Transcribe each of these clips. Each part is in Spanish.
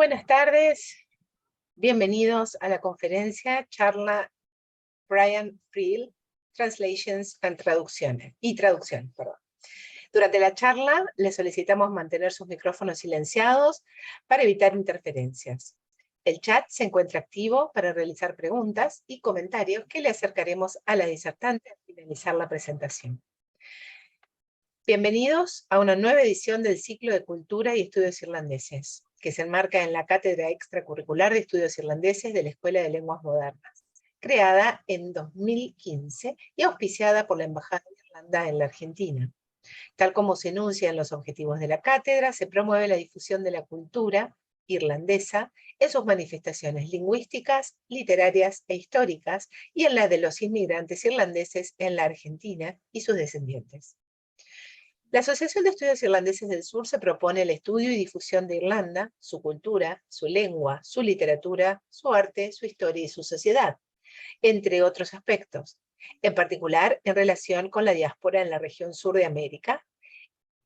Buenas tardes, bienvenidos a la conferencia charla Brian Friel, Translations and Traducción. Durante la charla les solicitamos mantener sus micrófonos silenciados para evitar interferencias. El chat se encuentra activo para realizar preguntas y comentarios que le acercaremos a la disertante al finalizar la presentación. Bienvenidos a una nueva edición del ciclo de Cultura y Estudios Irlandeses, que se enmarca en la Cátedra Extracurricular de Estudios Irlandeses de la Escuela de Lenguas Modernas, creada en 2015 y auspiciada por la Embajada de Irlanda en la Argentina. Tal como se enuncia en los objetivos de la cátedra, se promueve la difusión de la cultura irlandesa en sus manifestaciones lingüísticas, literarias e históricas, y en la de los inmigrantes irlandeses en la Argentina y sus descendientes. La Asociación de Estudios Irlandeses del Sur se propone el estudio y difusión de Irlanda, su cultura, su lengua, su literatura, su arte, su historia y su sociedad, entre otros aspectos, en particular en relación con la diáspora en la región sur de América.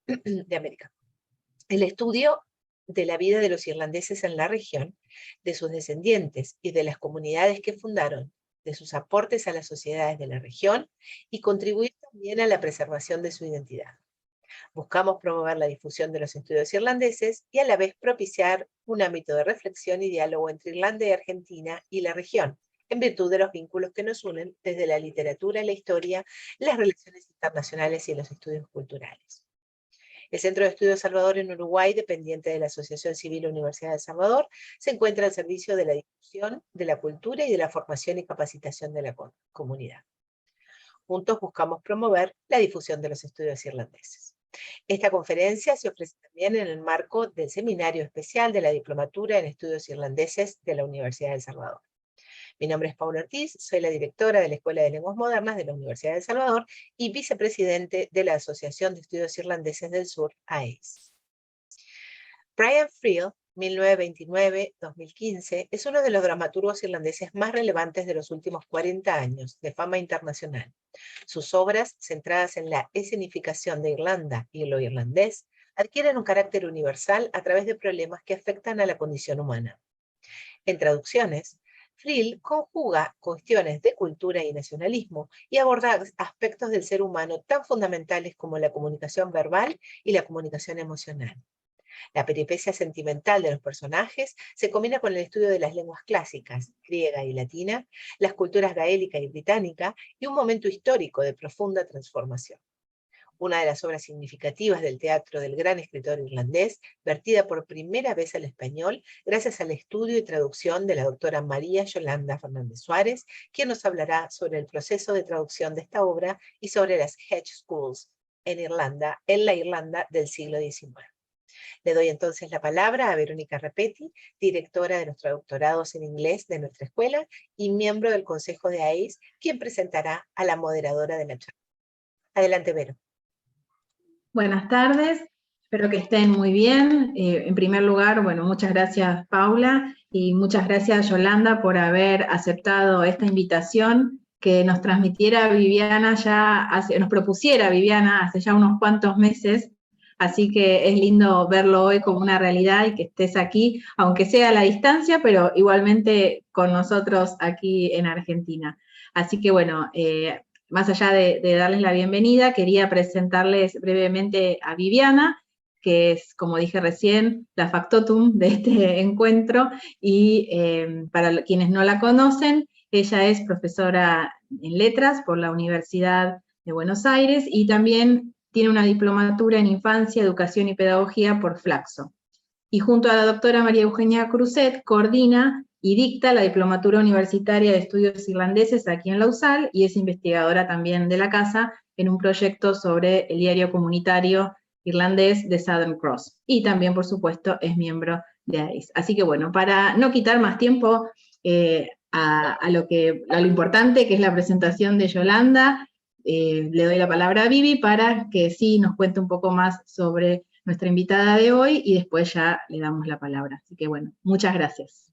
El estudio de la vida de los irlandeses en la región, de sus descendientes y de las comunidades que fundaron, de sus aportes a las sociedades de la región y contribuir también a la preservación de su identidad. Buscamos promover la difusión de los estudios irlandeses y a la vez propiciar un ámbito de reflexión y diálogo entre Irlanda y Argentina y la región, en virtud de los vínculos que nos unen desde la literatura, la historia, las relaciones internacionales y los estudios culturales. El Centro de Estudios Salvador en Uruguay, dependiente de la Asociación Civil Universidad de Salvador, se encuentra al servicio de la difusión de la cultura y de la formación y capacitación de la comunidad. Juntos buscamos promover la difusión de los estudios irlandeses. Esta conferencia se ofrece también en el marco del Seminario Especial de la Diplomatura en Estudios Irlandeses de la Universidad de El Salvador. Mi nombre es Paula Ortiz, soy la directora de la Escuela de Lenguas Modernas de la Universidad de El Salvador y vicepresidente de la Asociación de Estudios Irlandeses del Sur, AEIS. Brian Friel, 1929-2015, es uno de los dramaturgos irlandeses más relevantes de los últimos 40 años, de fama internacional. Sus obras, centradas en la escenificación de Irlanda y lo irlandés, adquieren un carácter universal a través de problemas que afectan a la condición humana. En traducciones, Friel conjuga cuestiones de cultura y nacionalismo y aborda aspectos del ser humano tan fundamentales como la comunicación verbal y la comunicación emocional. La peripecia sentimental de los personajes se combina con el estudio de las lenguas clásicas, griega y latina, las culturas gaélica y británica, y un momento histórico de profunda transformación. Una de las obras significativas del teatro del gran escritor irlandés, vertida por primera vez al español gracias al estudio y traducción de la doctora María Yolanda Fernández Suárez, quien nos hablará sobre el proceso de traducción de esta obra y sobre las Hedge Schools en Irlanda, en la Irlanda del siglo XIX. Le doy entonces la palabra a Verónica Repetti, directora de los traductorados en inglés de nuestra escuela y miembro del Consejo de AEIS, quien presentará a la moderadora de la charla. Adelante, Vero. Buenas tardes, espero que estén muy bien. En primer lugar, bueno, muchas gracias, Paula, y muchas gracias, Yolanda, por haber aceptado esta invitación que nos transmitiera Viviana nos propusiera Viviana hace ya unos cuantos meses. Así que es lindo verlo hoy como una realidad y que estés aquí, aunque sea a la distancia, pero igualmente con nosotros aquí en Argentina. Así que bueno, más allá de darles la bienvenida, quería presentarles brevemente a Viviana, que es, como dije recién, la factotum de este encuentro, y para quienes no la conocen, ella es profesora en letras por la Universidad de Buenos Aires y también tiene una diplomatura en Infancia, Educación y Pedagogía por Flaxo. Y junto a la doctora María Eugenia Cruzet, coordina y dicta la Diplomatura Universitaria de Estudios Irlandeses aquí en la USAL, y es investigadora también de la casa en un proyecto sobre el diario comunitario irlandés de Southern Cross. Y también, por supuesto, es miembro de AEIS. Así que bueno, para no quitar más tiempo a lo importante que es la presentación de Yolanda, le doy la palabra a Vivi para que sí nos cuente un poco más sobre nuestra invitada de hoy y después ya le damos la palabra. Así que bueno, muchas gracias.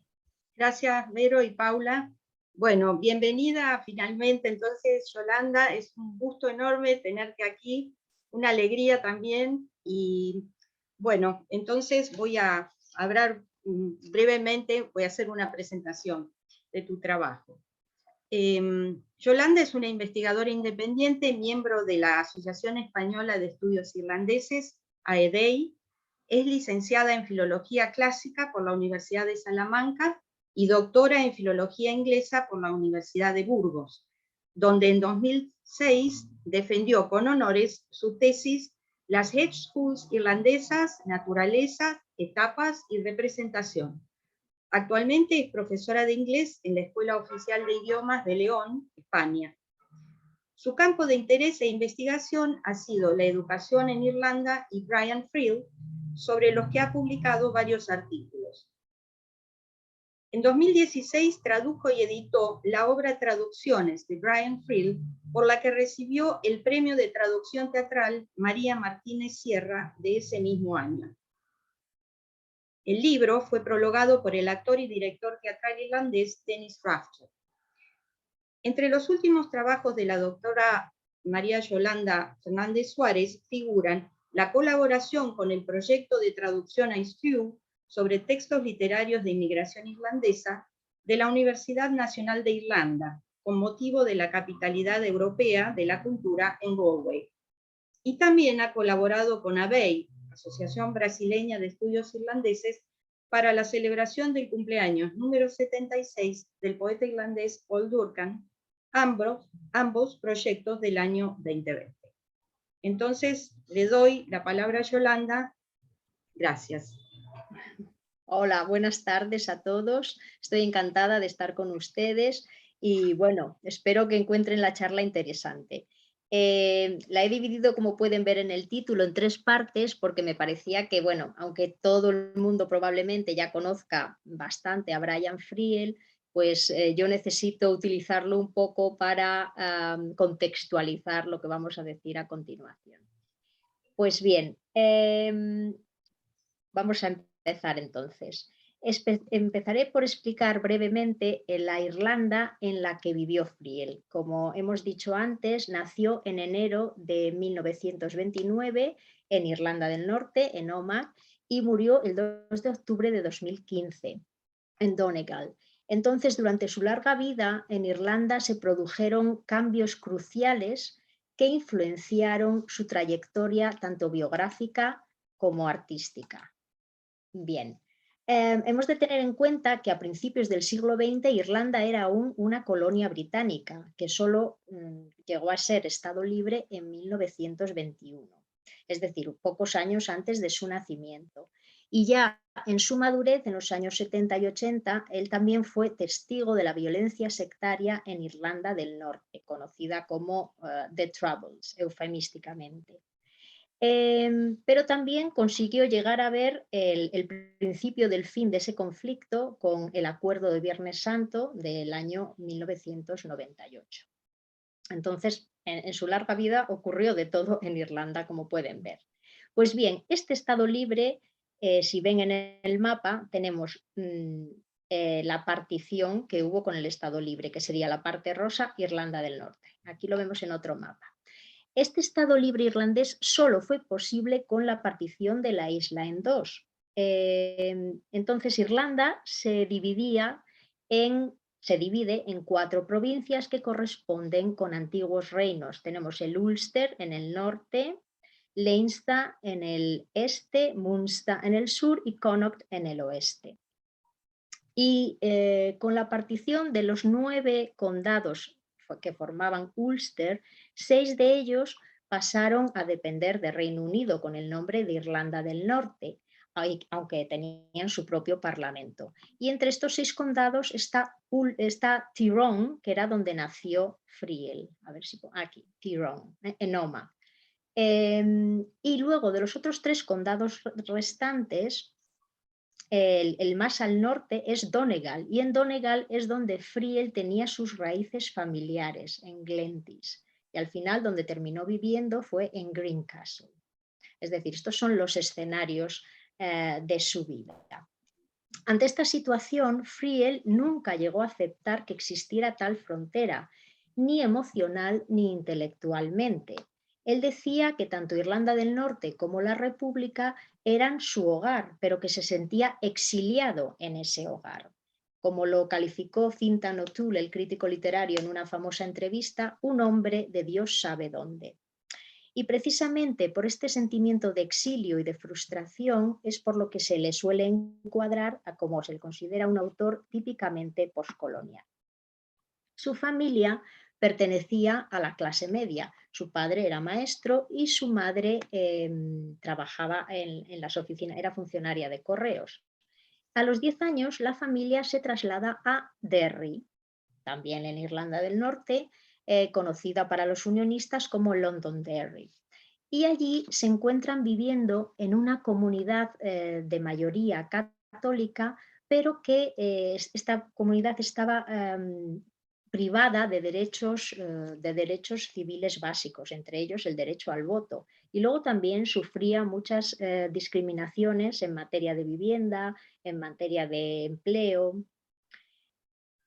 Gracias, Vero y Paula. Bueno, bienvenida finalmente entonces, Yolanda. Es un gusto enorme tenerte aquí, una alegría también. Y bueno, entonces voy a hablar brevemente voy a hacer una presentación de tu trabajo. Yolanda es una investigadora independiente, miembro de la Asociación Española de Estudios Irlandeses, AEDEI, es licenciada en Filología Clásica por la Universidad de Salamanca y doctora en Filología Inglesa por la Universidad de Burgos, donde en 2006 defendió con honores su tesis Las Hedge Schools Irlandesas, Naturaleza, Etapas y Representación. Actualmente es profesora de inglés en la Escuela Oficial de Idiomas de León, España. Su campo de interés e investigación ha sido la educación en Irlanda y Brian Friel, sobre los que ha publicado varios artículos. En 2016 tradujo y editó la obra Traducciones de Brian Friel, por la que recibió el premio de traducción teatral María Martínez Sierra de ese mismo año. El libro fue prologado por el actor y director teatral irlandés Dennis Rafter. Entre los últimos trabajos de la doctora María Yolanda Fernández Suárez figuran la colaboración con el proyecto de traducción ISTU sobre textos literarios de inmigración irlandesa de la Universidad Nacional de Irlanda, con motivo de la capitalidad europea de la cultura en Galway. Y también ha colaborado con ABEI, Asociación Brasileña de Estudios Irlandeses, para la celebración del cumpleaños número 76 del poeta irlandés Paul Durcan, ambos proyectos del año 2020. Entonces, le doy la palabra a Yolanda. Gracias. Hola, buenas tardes a todos. Estoy encantada de estar con ustedes y bueno, espero que encuentren la charla interesante. La he dividido, como pueden ver en el título, en 3 partes porque me parecía que, bueno, aunque todo el mundo probablemente ya conozca bastante a Brian Friel, pues yo necesito utilizarlo un poco para contextualizar lo que vamos a decir a continuación. Pues bien, vamos a empezar entonces. Empezaré por explicar brevemente la Irlanda en la que vivió Friel. Como hemos dicho antes, nació en enero de 1929 en Irlanda del Norte, en Omagh, y murió el 2 de octubre de 2015 en Donegal. Entonces, durante su larga vida en Irlanda se produjeron cambios cruciales que influenciaron su trayectoria tanto biográfica como artística. Bien, hemos de tener en cuenta que a principios del siglo XX Irlanda era aún una colonia británica que solo llegó a ser Estado libre en 1921, es decir, pocos años antes de su nacimiento. Y ya en su madurez, en los años 70 y 80, él también fue testigo de la violencia sectaria en Irlanda del Norte, conocida como The Troubles, eufemísticamente. Pero también consiguió llegar a ver el principio del fin de ese conflicto con el Acuerdo de Viernes Santo del año 1998. Entonces, en su larga vida ocurrió de todo en Irlanda, como pueden ver. Pues bien, este Estado libre, si ven en el mapa, tenemos la partición que hubo con el Estado libre, que sería la parte rosa, Irlanda del Norte. Aquí lo vemos en otro mapa. Este Estado libre irlandés solo fue posible con la partición de la isla en 2. Entonces Irlanda se divide en 4 provincias que corresponden con antiguos reinos. Tenemos el Ulster en el norte, Leinster en el este, Munster en el sur y Connaught en el oeste. Y con la partición de los 9 condados que formaban Ulster, 6 de ellos pasaron a depender de Reino Unido con el nombre de Irlanda del Norte, aunque tenían su propio parlamento. Y entre estos 6 condados está Tyrone, que era donde nació Friel. A ver si aquí, Tyrone, en Omagh. Y luego de los otros 3 condados restantes, el más al norte es Donegal, y en Donegal es donde Friel tenía sus raíces familiares, en Glenties, y al final donde terminó viviendo fue en Greencastle. Es decir, estos son los escenarios de su vida. Ante esta situación, Friel nunca llegó a aceptar que existiera tal frontera, ni emocional ni intelectualmente, Él decía que tanto Irlanda del Norte como la República eran su hogar, pero que se sentía exiliado en ese hogar. Como lo calificó Fintan O'Toole, el crítico literario, en una famosa entrevista, un hombre de Dios sabe dónde. Y precisamente por este sentimiento de exilio y de frustración es por lo que se le suele encuadrar a como se le considera un autor típicamente postcolonial. Su familia pertenecía a la clase media. Su padre era maestro y su madre trabajaba en las oficinas, era funcionaria de correos. A los 10 años la familia se traslada a Derry, también en Irlanda del Norte, conocida para los unionistas como Londonderry. Y allí se encuentran viviendo en una comunidad de mayoría católica, pero que esta comunidad estaba privada de derechos civiles básicos, entre ellos el derecho al voto. Y luego también sufría muchas discriminaciones en materia de vivienda, en materia de empleo.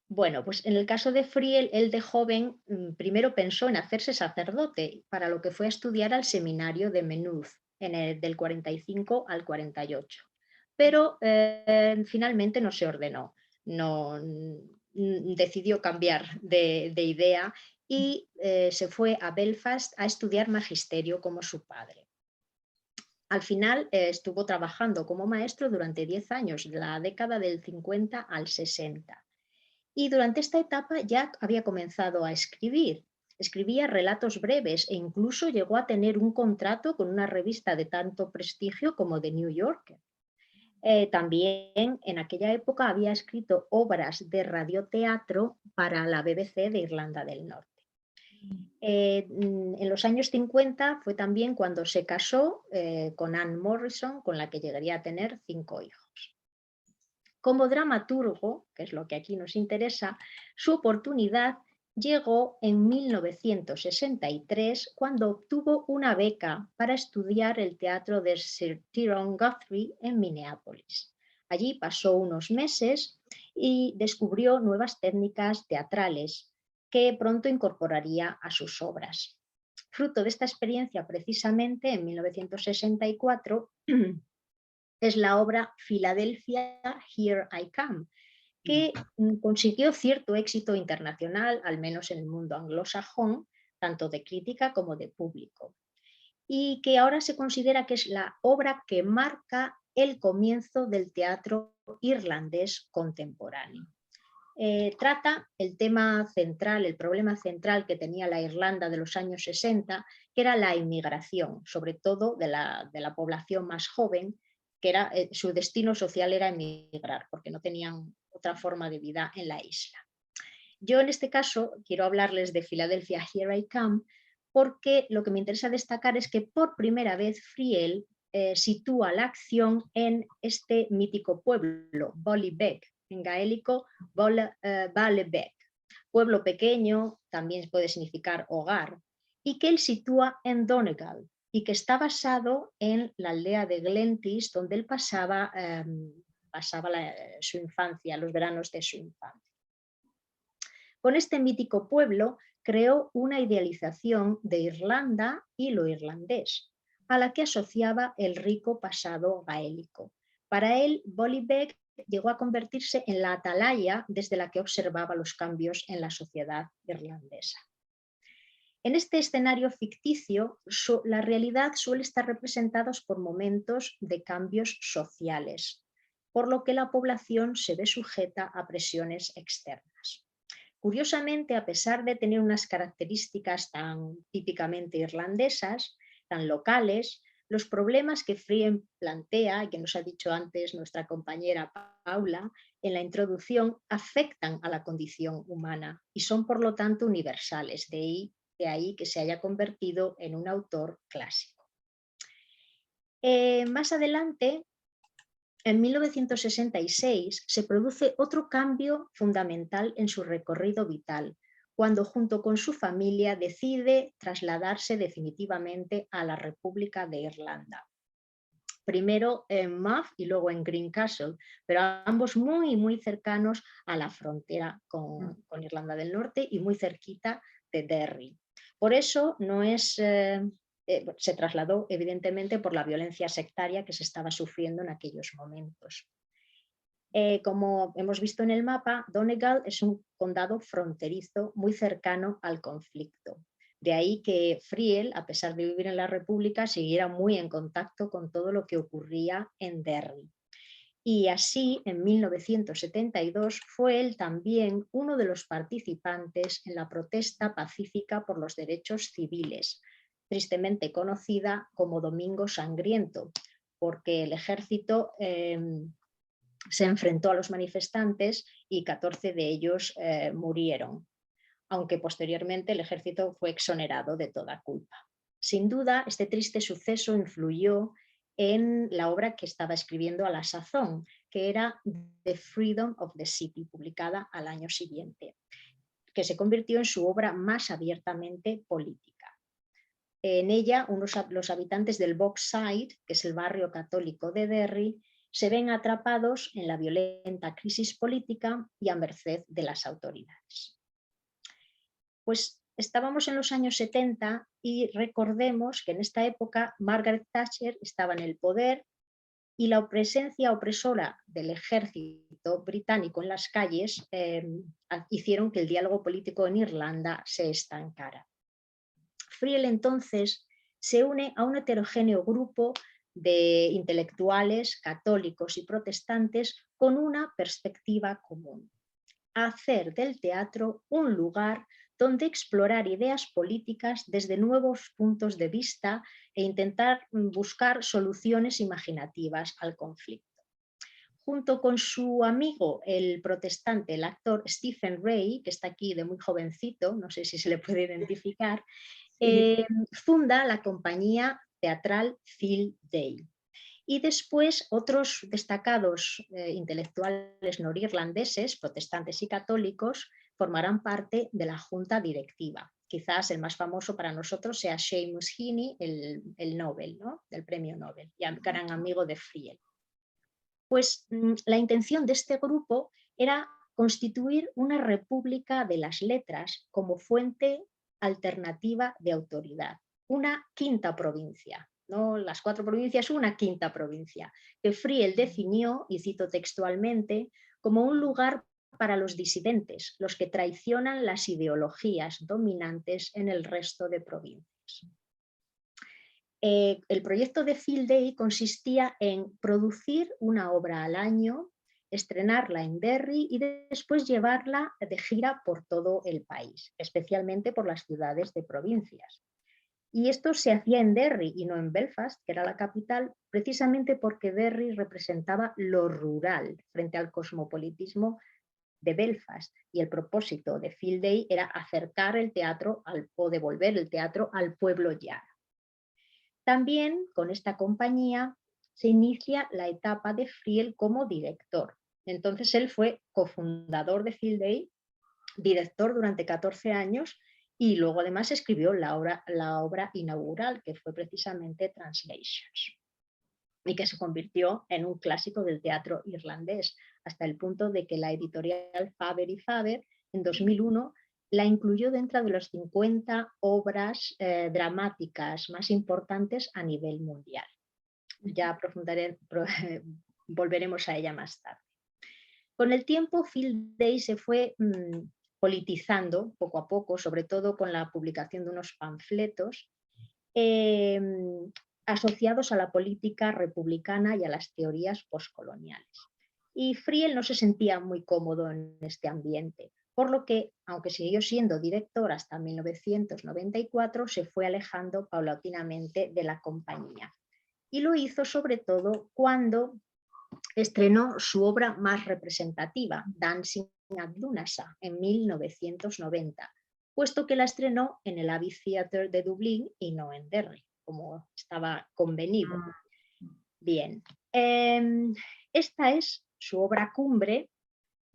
Bueno, pues en el caso de Friel, él de joven primero pensó en hacerse sacerdote, para lo que fue a estudiar al seminario de Maynooth del 45 al 48. Pero finalmente no se ordenó, decidió cambiar de idea y se fue a Belfast a estudiar magisterio como su padre. Al final estuvo trabajando como maestro durante 10 años, de la década del 50 al 60. Y durante esta etapa ya había comenzado a escribir. Escribía relatos breves e incluso llegó a tener un contrato con una revista de tanto prestigio como The New Yorker. También en aquella época había escrito obras de radioteatro para la BBC de Irlanda del Norte. En los años 50 fue también cuando se casó con Anne Morrison, con la que llegaría a tener 5 hijos. Como dramaturgo, que es lo que aquí nos interesa, su oportunidad llegó en 1963 cuando obtuvo una beca para estudiar el teatro de Sir Tyrone Guthrie en Minneapolis. Allí pasó unos meses y descubrió nuevas técnicas teatrales que pronto incorporaría a sus obras. Fruto de esta experiencia, precisamente en 1964, es la obra Philadelphia, Here I Come, que consiguió cierto éxito internacional, al menos en el mundo anglosajón, tanto de crítica como de público, y que ahora se considera que es la obra que marca el comienzo del teatro irlandés contemporáneo. Trata el tema central, el problema central que tenía la Irlanda de los años 60, que era la inmigración, sobre todo de la población más joven, que era, su destino social era emigrar, porque no tenían otra forma de vida en la isla. Yo en este caso quiero hablarles de Philadelphia, Here I Come, porque lo que me interesa destacar es que por primera vez Friel sitúa la acción en este mítico pueblo, Ballybec, en gaélico Ballybec, pueblo pequeño, también puede significar hogar, y que él sitúa en Donegal, y que está basado en la aldea de Glentis, donde él pasaba su infancia, los veranos de su infancia. Con este mítico pueblo creó una idealización de Irlanda y lo irlandés, a la que asociaba el rico pasado gaélico. Para él, Ballybec llegó a convertirse en la atalaya desde la que observaba los cambios en la sociedad irlandesa. En este escenario ficticio, la realidad suele estar representada por momentos de cambios sociales, por lo que la población se ve sujeta a presiones externas. Curiosamente, a pesar de tener unas características tan típicamente irlandesas, tan locales, los problemas que Friel plantea, y que nos ha dicho antes nuestra compañera Paula en la introducción, afectan a la condición humana y son por lo tanto universales, de ahí que se haya convertido en un autor clásico. Más adelante, en 1966, se produce otro cambio fundamental en su recorrido vital, cuando junto con su familia decide trasladarse definitivamente a la República de Irlanda. Primero en Muff y luego en Greencastle, pero ambos muy cercanos a la frontera con Irlanda del Norte y muy cerquita de Derry. Por eso no es se trasladó evidentemente por la violencia sectaria que se estaba sufriendo en aquellos momentos. Como hemos visto en el mapa, Donegal es un condado fronterizo muy cercano al conflicto. De ahí que Friel, a pesar de vivir en la República, siguiera muy en contacto con todo lo que ocurría en Derry. Y así, en 1972, fue él también uno de los participantes en la protesta pacífica por los derechos civiles, tristemente conocida como Domingo Sangriento, porque el ejército se enfrentó a los manifestantes y 14 de ellos murieron, aunque posteriormente el ejército fue exonerado de toda culpa. Sin duda, este triste suceso influyó en la obra que estaba escribiendo a la sazón, que era The Freedom of the City, publicada al año siguiente, que se convirtió en su obra más abiertamente política. En ella, los habitantes del Bogside, que es el barrio católico de Derry, se ven atrapados en la violenta crisis política y a merced de las autoridades. Pues estábamos en los años 70 y recordemos que en esta época Margaret Thatcher estaba en el poder y la presencia opresora del ejército británico en las calles hicieron que el diálogo político en Irlanda se estancara. Friel entonces se une a un heterogéneo grupo de intelectuales, católicos y protestantes con una perspectiva común: hacer del teatro un lugar donde explorar ideas políticas desde nuevos puntos de vista e intentar buscar soluciones imaginativas al conflicto. Junto con su amigo, el protestante, el actor Stephen Ray, que está aquí de muy jovencito, no sé si se le puede identificar, funda la compañía teatral Field Day. Y después otros destacados intelectuales norirlandeses, protestantes y católicos, formarán parte de la junta directiva. Quizás el más famoso para nosotros sea Seamus Heaney, el Nobel, ¿no? Del premio Nobel, y gran amigo de Friel. Pues la intención de este grupo era constituir una república de las letras como fuente alternativa de autoridad, una quinta provincia. ¿No? Las 4 provincias, una quinta provincia, que Friel definió, y cito textualmente, como un lugar para los disidentes, los que traicionan las ideologías dominantes en el resto de provincias. El proyecto de Field Day consistía en producir una obra al año, estrenarla en Derry y después llevarla de gira por todo el país, especialmente por las ciudades de provincias. Y esto se hacía en Derry y no en Belfast, que era la capital, precisamente porque Derry representaba lo rural frente al cosmopolitismo de Belfast. Y el propósito de Field Day era acercar el teatro o devolver el teatro al pueblo llano. También con esta compañía se inicia la etapa de Friel como director. Entonces él fue cofundador de Field Day, director durante 14 años, y luego además escribió la obra inaugural, que fue precisamente Translations, y que se convirtió en un clásico del teatro irlandés, hasta el punto de que la editorial Faber y Faber en 2001 la incluyó dentro de las 50 obras dramáticas más importantes a nivel mundial. Ya volveremos a ella más tarde. Con el tiempo, Field Day se fue politizando poco a poco, sobre todo con la publicación de unos panfletos asociados a la política republicana y a las teorías postcoloniales. Y Friel no se sentía muy cómodo en este ambiente, por lo que, aunque siguió siendo director hasta 1994, se fue alejando paulatinamente de la compañía. Y lo hizo sobre todo cuando estrenó su obra más representativa, Dancing at Lunasa, en 1990, puesto que la estrenó en el Abbey Theatre de Dublín y no en Derry, como estaba convenido. Bien, esta es su obra cumbre,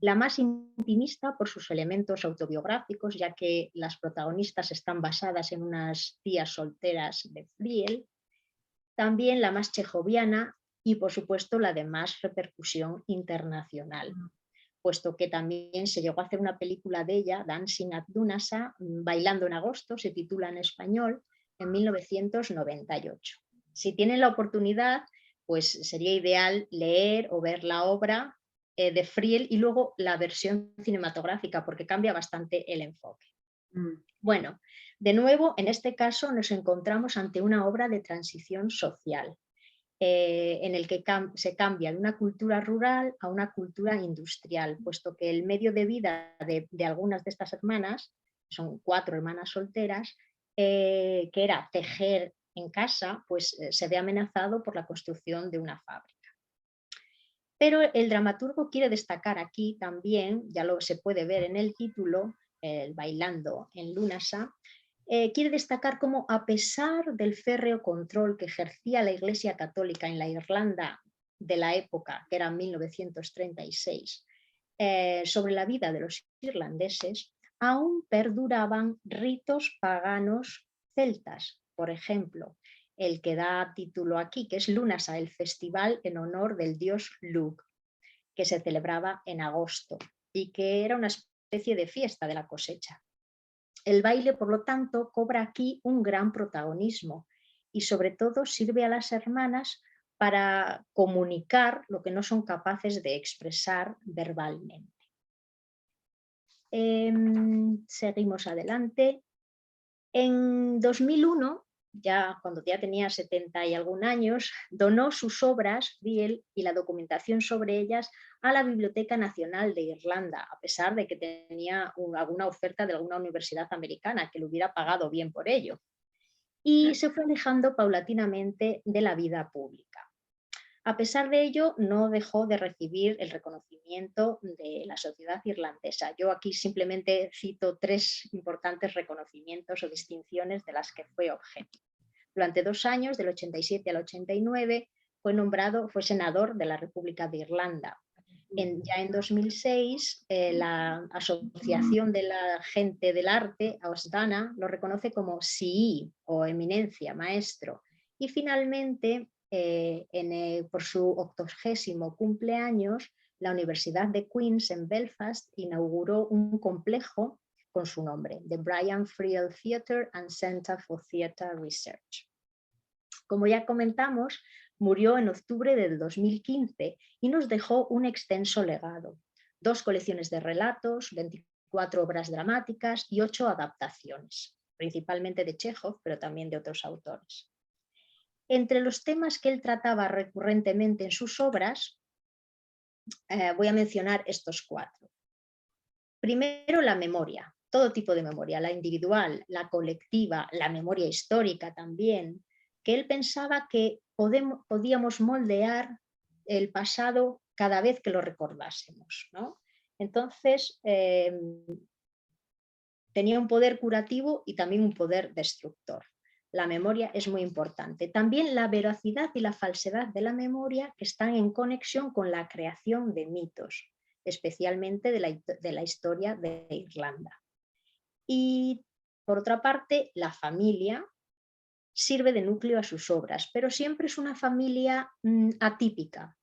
la más intimista por sus elementos autobiográficos, ya que las protagonistas están basadas en unas tías solteras de Friel, también la más chejoviana y, por supuesto, la de más repercusión internacional, puesto que también se llegó a hacer una película de ella, Dancing at Lunasa, Bailando en agosto, se titula en español, en 1998. Si tienen la oportunidad, pues sería ideal leer o ver la obra de Friel y luego la versión cinematográfica, porque cambia bastante el enfoque. Bueno, de nuevo, en este caso nos encontramos ante una obra de transición social, en el que se cambia de una cultura rural a una cultura industrial, puesto que el medio de vida de algunas de estas hermanas, son 4 hermanas solteras, que era tejer en casa, pues se ve amenazado por la construcción de una fábrica. Pero el dramaturgo quiere destacar aquí también, ya se puede ver en el título, el Bailando en Lunasa, quiere destacar cómo, a pesar del férreo control que ejercía la Iglesia Católica en la Irlanda de la época, que era 1936, sobre la vida de los irlandeses, aún perduraban ritos paganos celtas. Por ejemplo, el que da título aquí, que es Lunasa, el festival en honor del dios Lugh, que se celebraba en agosto y que era una especie de fiesta de la cosecha. El baile, por lo tanto, cobra aquí un gran protagonismo y sobre todo sirve a las hermanas para comunicar lo que no son capaces de expresar verbalmente. Seguimos adelante. En 2001, cuando ya tenía 70 y algún años, donó sus obras, Friel, y la documentación sobre ellas a la Biblioteca Nacional de Irlanda, a pesar de que tenía alguna oferta de alguna universidad americana que le hubiera pagado bien por ello. Y se fue alejando paulatinamente de la vida pública. A pesar de ello, no dejó de recibir el reconocimiento de la sociedad irlandesa. Yo aquí simplemente cito 3 importantes reconocimientos o distinciones de las que fue objeto. Durante 2 años, del 87 al 89, fue senador de la República de Irlanda. Ya en 2006, la Asociación de la Gente del Arte, AOSDANA, lo reconoce como SII o Eminencia, Maestro. Y finalmente, por su 80º cumpleaños, la Universidad de Queen's en Belfast inauguró un complejo con su nombre, The Brian Friel Theatre and Centre for Theatre Research. Como ya comentamos, murió en octubre del 2015 y nos dejó un extenso legado: 2 colecciones de relatos, 24 obras dramáticas y 8 adaptaciones, principalmente de Chekhov, pero también de otros autores. Entre los temas que él trataba recurrentemente en sus obras, voy a mencionar estos 4. Primero, la memoria, todo tipo de memoria, la individual, la colectiva, la memoria histórica también, que él pensaba que podíamos moldear el pasado cada vez que lo recordásemos, ¿no? Entonces, tenía un poder curativo y también un poder destructor. La memoria es muy importante. También la veracidad y la falsedad de la memoria, que están en conexión con la creación de mitos, especialmente de la historia de Irlanda. Y por otra parte, la familia sirve de núcleo a sus obras, pero siempre es una familia atípica.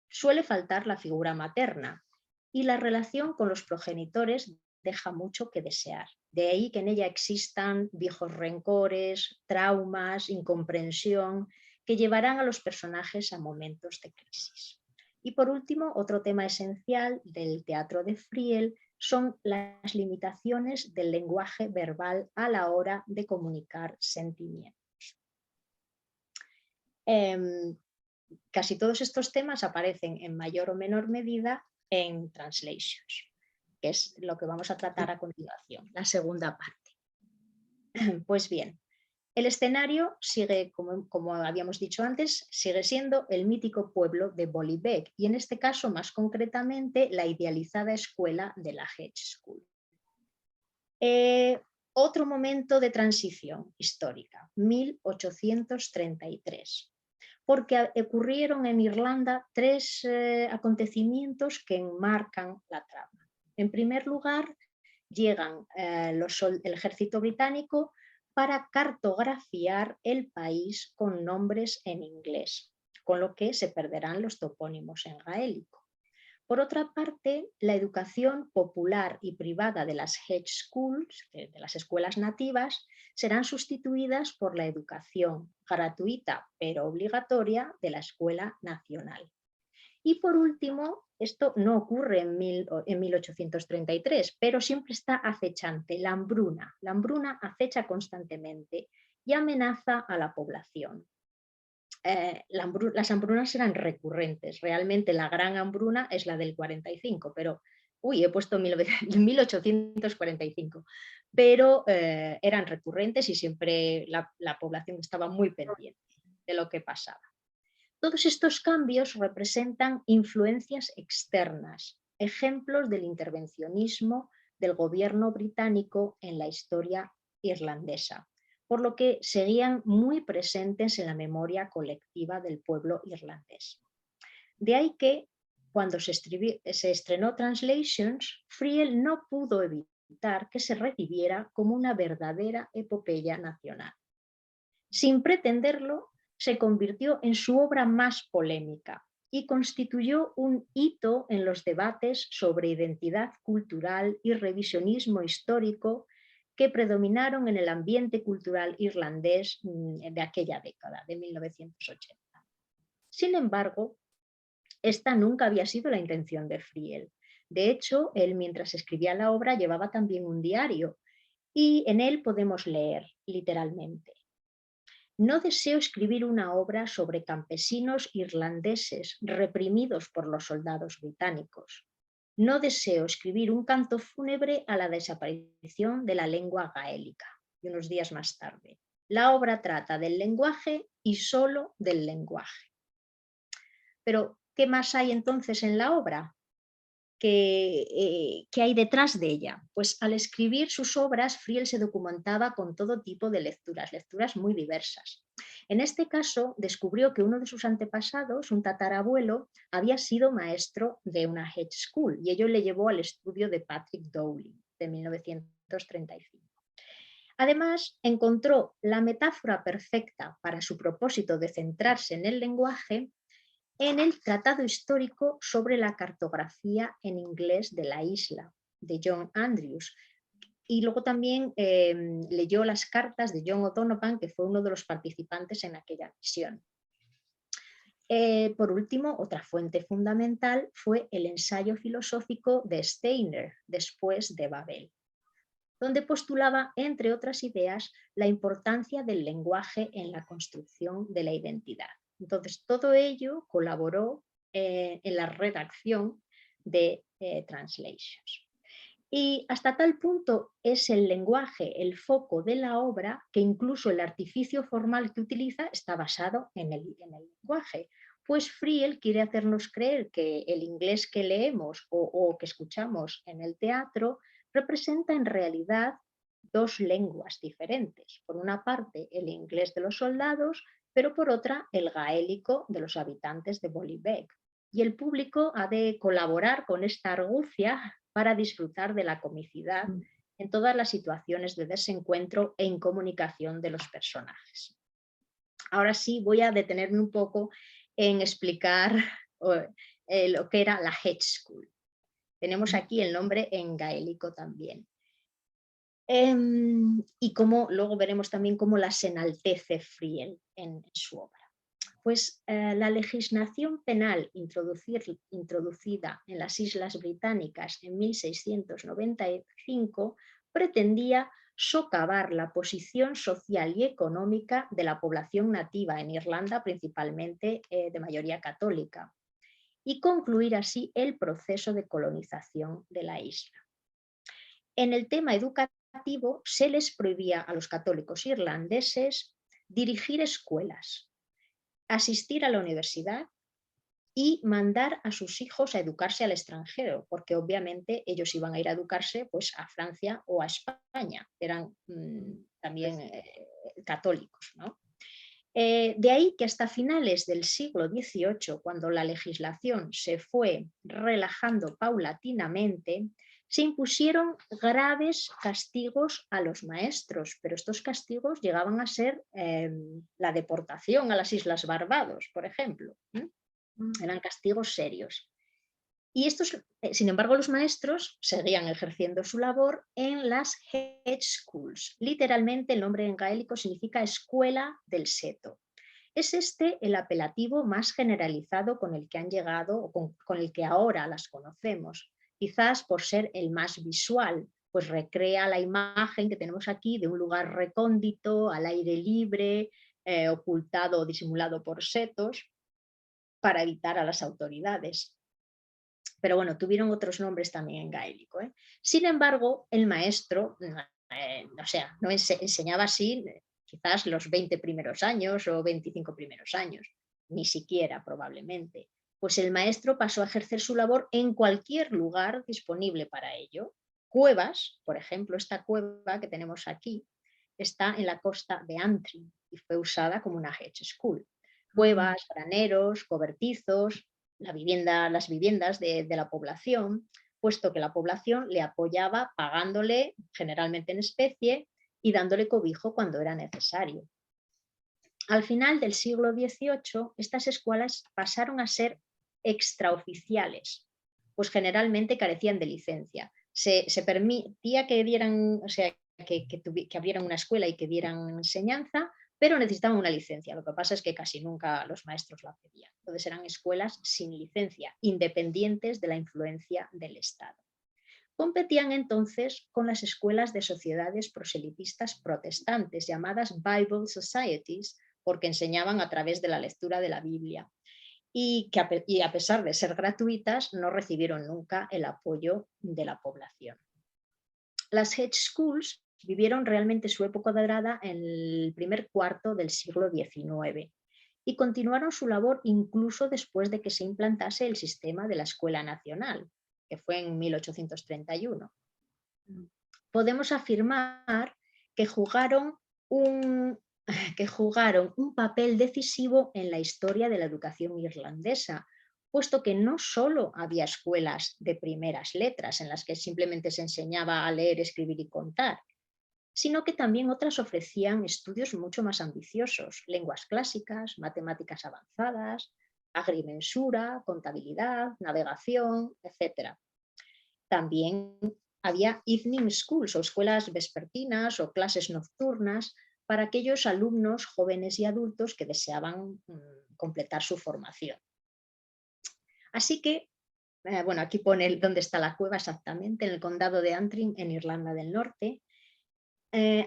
Suele faltar la figura materna y la relación con los progenitores deja mucho que desear. De ahí que en ella existan viejos rencores, traumas, incomprensión, que llevarán a los personajes a momentos de crisis. Y por último, otro tema esencial del teatro de Friel son las limitaciones del lenguaje verbal a la hora de comunicar sentimientos. Casi todos estos temas aparecen en mayor o menor medida en Translations, que es lo que vamos a tratar a continuación, la segunda parte. Pues bien, el escenario sigue, como habíamos dicho antes, sigue siendo el mítico pueblo de Bollybec y en este caso más concretamente la idealizada escuela de la Hedge School. Otro momento de transición histórica, 1833. Porque ocurrieron en Irlanda 3 acontecimientos que enmarcan la trama. En primer lugar, llegan el ejército británico para cartografiar el país con nombres en inglés, con lo que se perderán los topónimos en gaélico. Por otra parte, la educación popular y privada de las hedge schools, de las escuelas nativas, serán sustituidas por la educación gratuita pero obligatoria de la escuela nacional. Y por último, esto no ocurre en 1833, pero siempre está acechante, la hambruna. La hambruna acecha constantemente y amenaza a la población. Las hambrunas eran recurrentes, realmente la gran hambruna es la del 45, pero, he puesto 1845, pero eran recurrentes y siempre la población estaba muy pendiente de lo que pasaba. Todos estos cambios representan influencias externas, ejemplos del intervencionismo del gobierno británico en la historia irlandesa, por lo que seguían muy presentes en la memoria colectiva del pueblo irlandés. De ahí que, cuando se estrenó Translations, Friel no pudo evitar que se recibiera como una verdadera epopeya nacional. Sin pretenderlo, se convirtió en su obra más polémica y constituyó un hito en los debates sobre identidad cultural y revisionismo histórico que predominaron en el ambiente cultural irlandés de aquella década, de 1980. Sin embargo, esta nunca había sido la intención de Friel. De hecho, él, mientras escribía la obra, llevaba también un diario y en él podemos leer literalmente: no deseo escribir una obra sobre campesinos irlandeses reprimidos por los soldados británicos. No deseo escribir un canto fúnebre a la desaparición de la lengua gaélica. Y unos días más tarde, la obra trata del lenguaje y solo del lenguaje. Pero, ¿qué más hay entonces en la obra? ¿Qué hay detrás de ella? Pues al escribir sus obras, Friel se documentaba con todo tipo de lecturas muy diversas. En este caso, descubrió que uno de sus antepasados, un tatarabuelo, había sido maestro de una hedge school y ello le llevó al estudio de Patrick Dowling, de 1935. Además, encontró la metáfora perfecta para su propósito de centrarse en el lenguaje en el Tratado Histórico sobre la Cartografía en Inglés de la Isla, de John Andrews. Y luego también leyó las cartas de John O'Donovan, que fue uno de los participantes en aquella misión. Por último, otra fuente fundamental fue el ensayo filosófico de Steiner, después de Babel, donde postulaba, entre otras ideas, la importancia del lenguaje en la construcción de la identidad. Entonces, todo ello colaboró en la redacción de Translations. Y hasta tal punto es el lenguaje el foco de la obra que incluso el artificio formal que utiliza está basado en el lenguaje. Pues Friel quiere hacernos creer que el inglés que leemos o que escuchamos en el teatro representa en realidad dos lenguas diferentes. Por una parte, el inglés de los soldados, pero por otra, el gaélico de los habitantes de Bollybec. Y el público ha de colaborar con esta argucia para disfrutar de la comicidad en todas las situaciones de desencuentro e incomunicación de los personajes. Ahora sí, voy a detenerme un poco en explicar lo que era la hedge school. Tenemos aquí el nombre en gaélico también. Y luego veremos también cómo las enaltece Friel en su obra. Pues la legislación penal introducida en las Islas Británicas en 1695 pretendía socavar la posición social y económica de la población nativa en Irlanda, principalmente de mayoría católica, y concluir así el proceso de colonización de la isla. En el tema educativo se les prohibía a los católicos irlandeses dirigir escuelas, asistir a la universidad y mandar a sus hijos a educarse al extranjero, porque obviamente ellos iban a ir a educarse pues, a Francia o a España, eran también católicos, ¿no? De ahí que hasta finales del siglo XVIII, cuando la legislación se fue relajando paulatinamente, se impusieron graves castigos a los maestros, pero estos castigos llegaban a ser la deportación a las Islas Barbados, por ejemplo. Eran castigos serios. Y estos, sin embargo, los maestros seguían ejerciendo su labor en las head schools. Literalmente el nombre en gaélico significa escuela del seto. Es este el apelativo más generalizado con el que han llegado o con el que ahora las conocemos, quizás por ser el más visual, pues recrea la imagen que tenemos aquí de un lugar recóndito, al aire libre, ocultado o disimulado por setos, para evitar a las autoridades. Pero bueno, tuvieron otros nombres también en gaélico. Sin embargo, el maestro, no enseñaba así quizás los 20 primeros años o 25 primeros años, ni siquiera probablemente. Pues el maestro pasó a ejercer su labor en cualquier lugar disponible para ello. Cuevas, por ejemplo, esta cueva que tenemos aquí, está en la costa de Antrim y fue usada como una head school. Cuevas, graneros, cobertizos, las viviendas de la población, puesto que la población le apoyaba pagándole generalmente en especie y dándole cobijo cuando era necesario. Al final del siglo XVIII, estas escuelas pasaron a ser extraoficiales, pues generalmente carecían de licencia. Se permitía que dieran, o sea, que abrieran una escuela y que dieran enseñanza, pero necesitaban una licencia. Lo que pasa es que casi nunca los maestros la pedían. Entonces eran escuelas sin licencia, independientes de la influencia del Estado. Competían entonces con las escuelas de sociedades proselitistas protestantes, llamadas Bible Societies, porque enseñaban a través de la lectura de la Biblia. Y a pesar de ser gratuitas, no recibieron nunca el apoyo de la población. Las head schools vivieron realmente su época dorada en el primer cuarto del siglo XIX y continuaron su labor incluso después de que se implantase el sistema de la Escuela Nacional, que fue en 1831. Podemos afirmar que jugaron un papel decisivo en la historia de la educación irlandesa, puesto que no solo había escuelas de primeras letras en las que simplemente se enseñaba a leer, escribir y contar, sino que también otras ofrecían estudios mucho más ambiciosos, lenguas clásicas, matemáticas avanzadas, agrimensura, contabilidad, navegación, etc. También había evening schools o escuelas vespertinas o clases nocturnas para aquellos alumnos jóvenes y adultos que deseaban completar su formación. Así que, bueno, aquí pone dónde está la cueva exactamente, en el condado de Antrim, en Irlanda del Norte.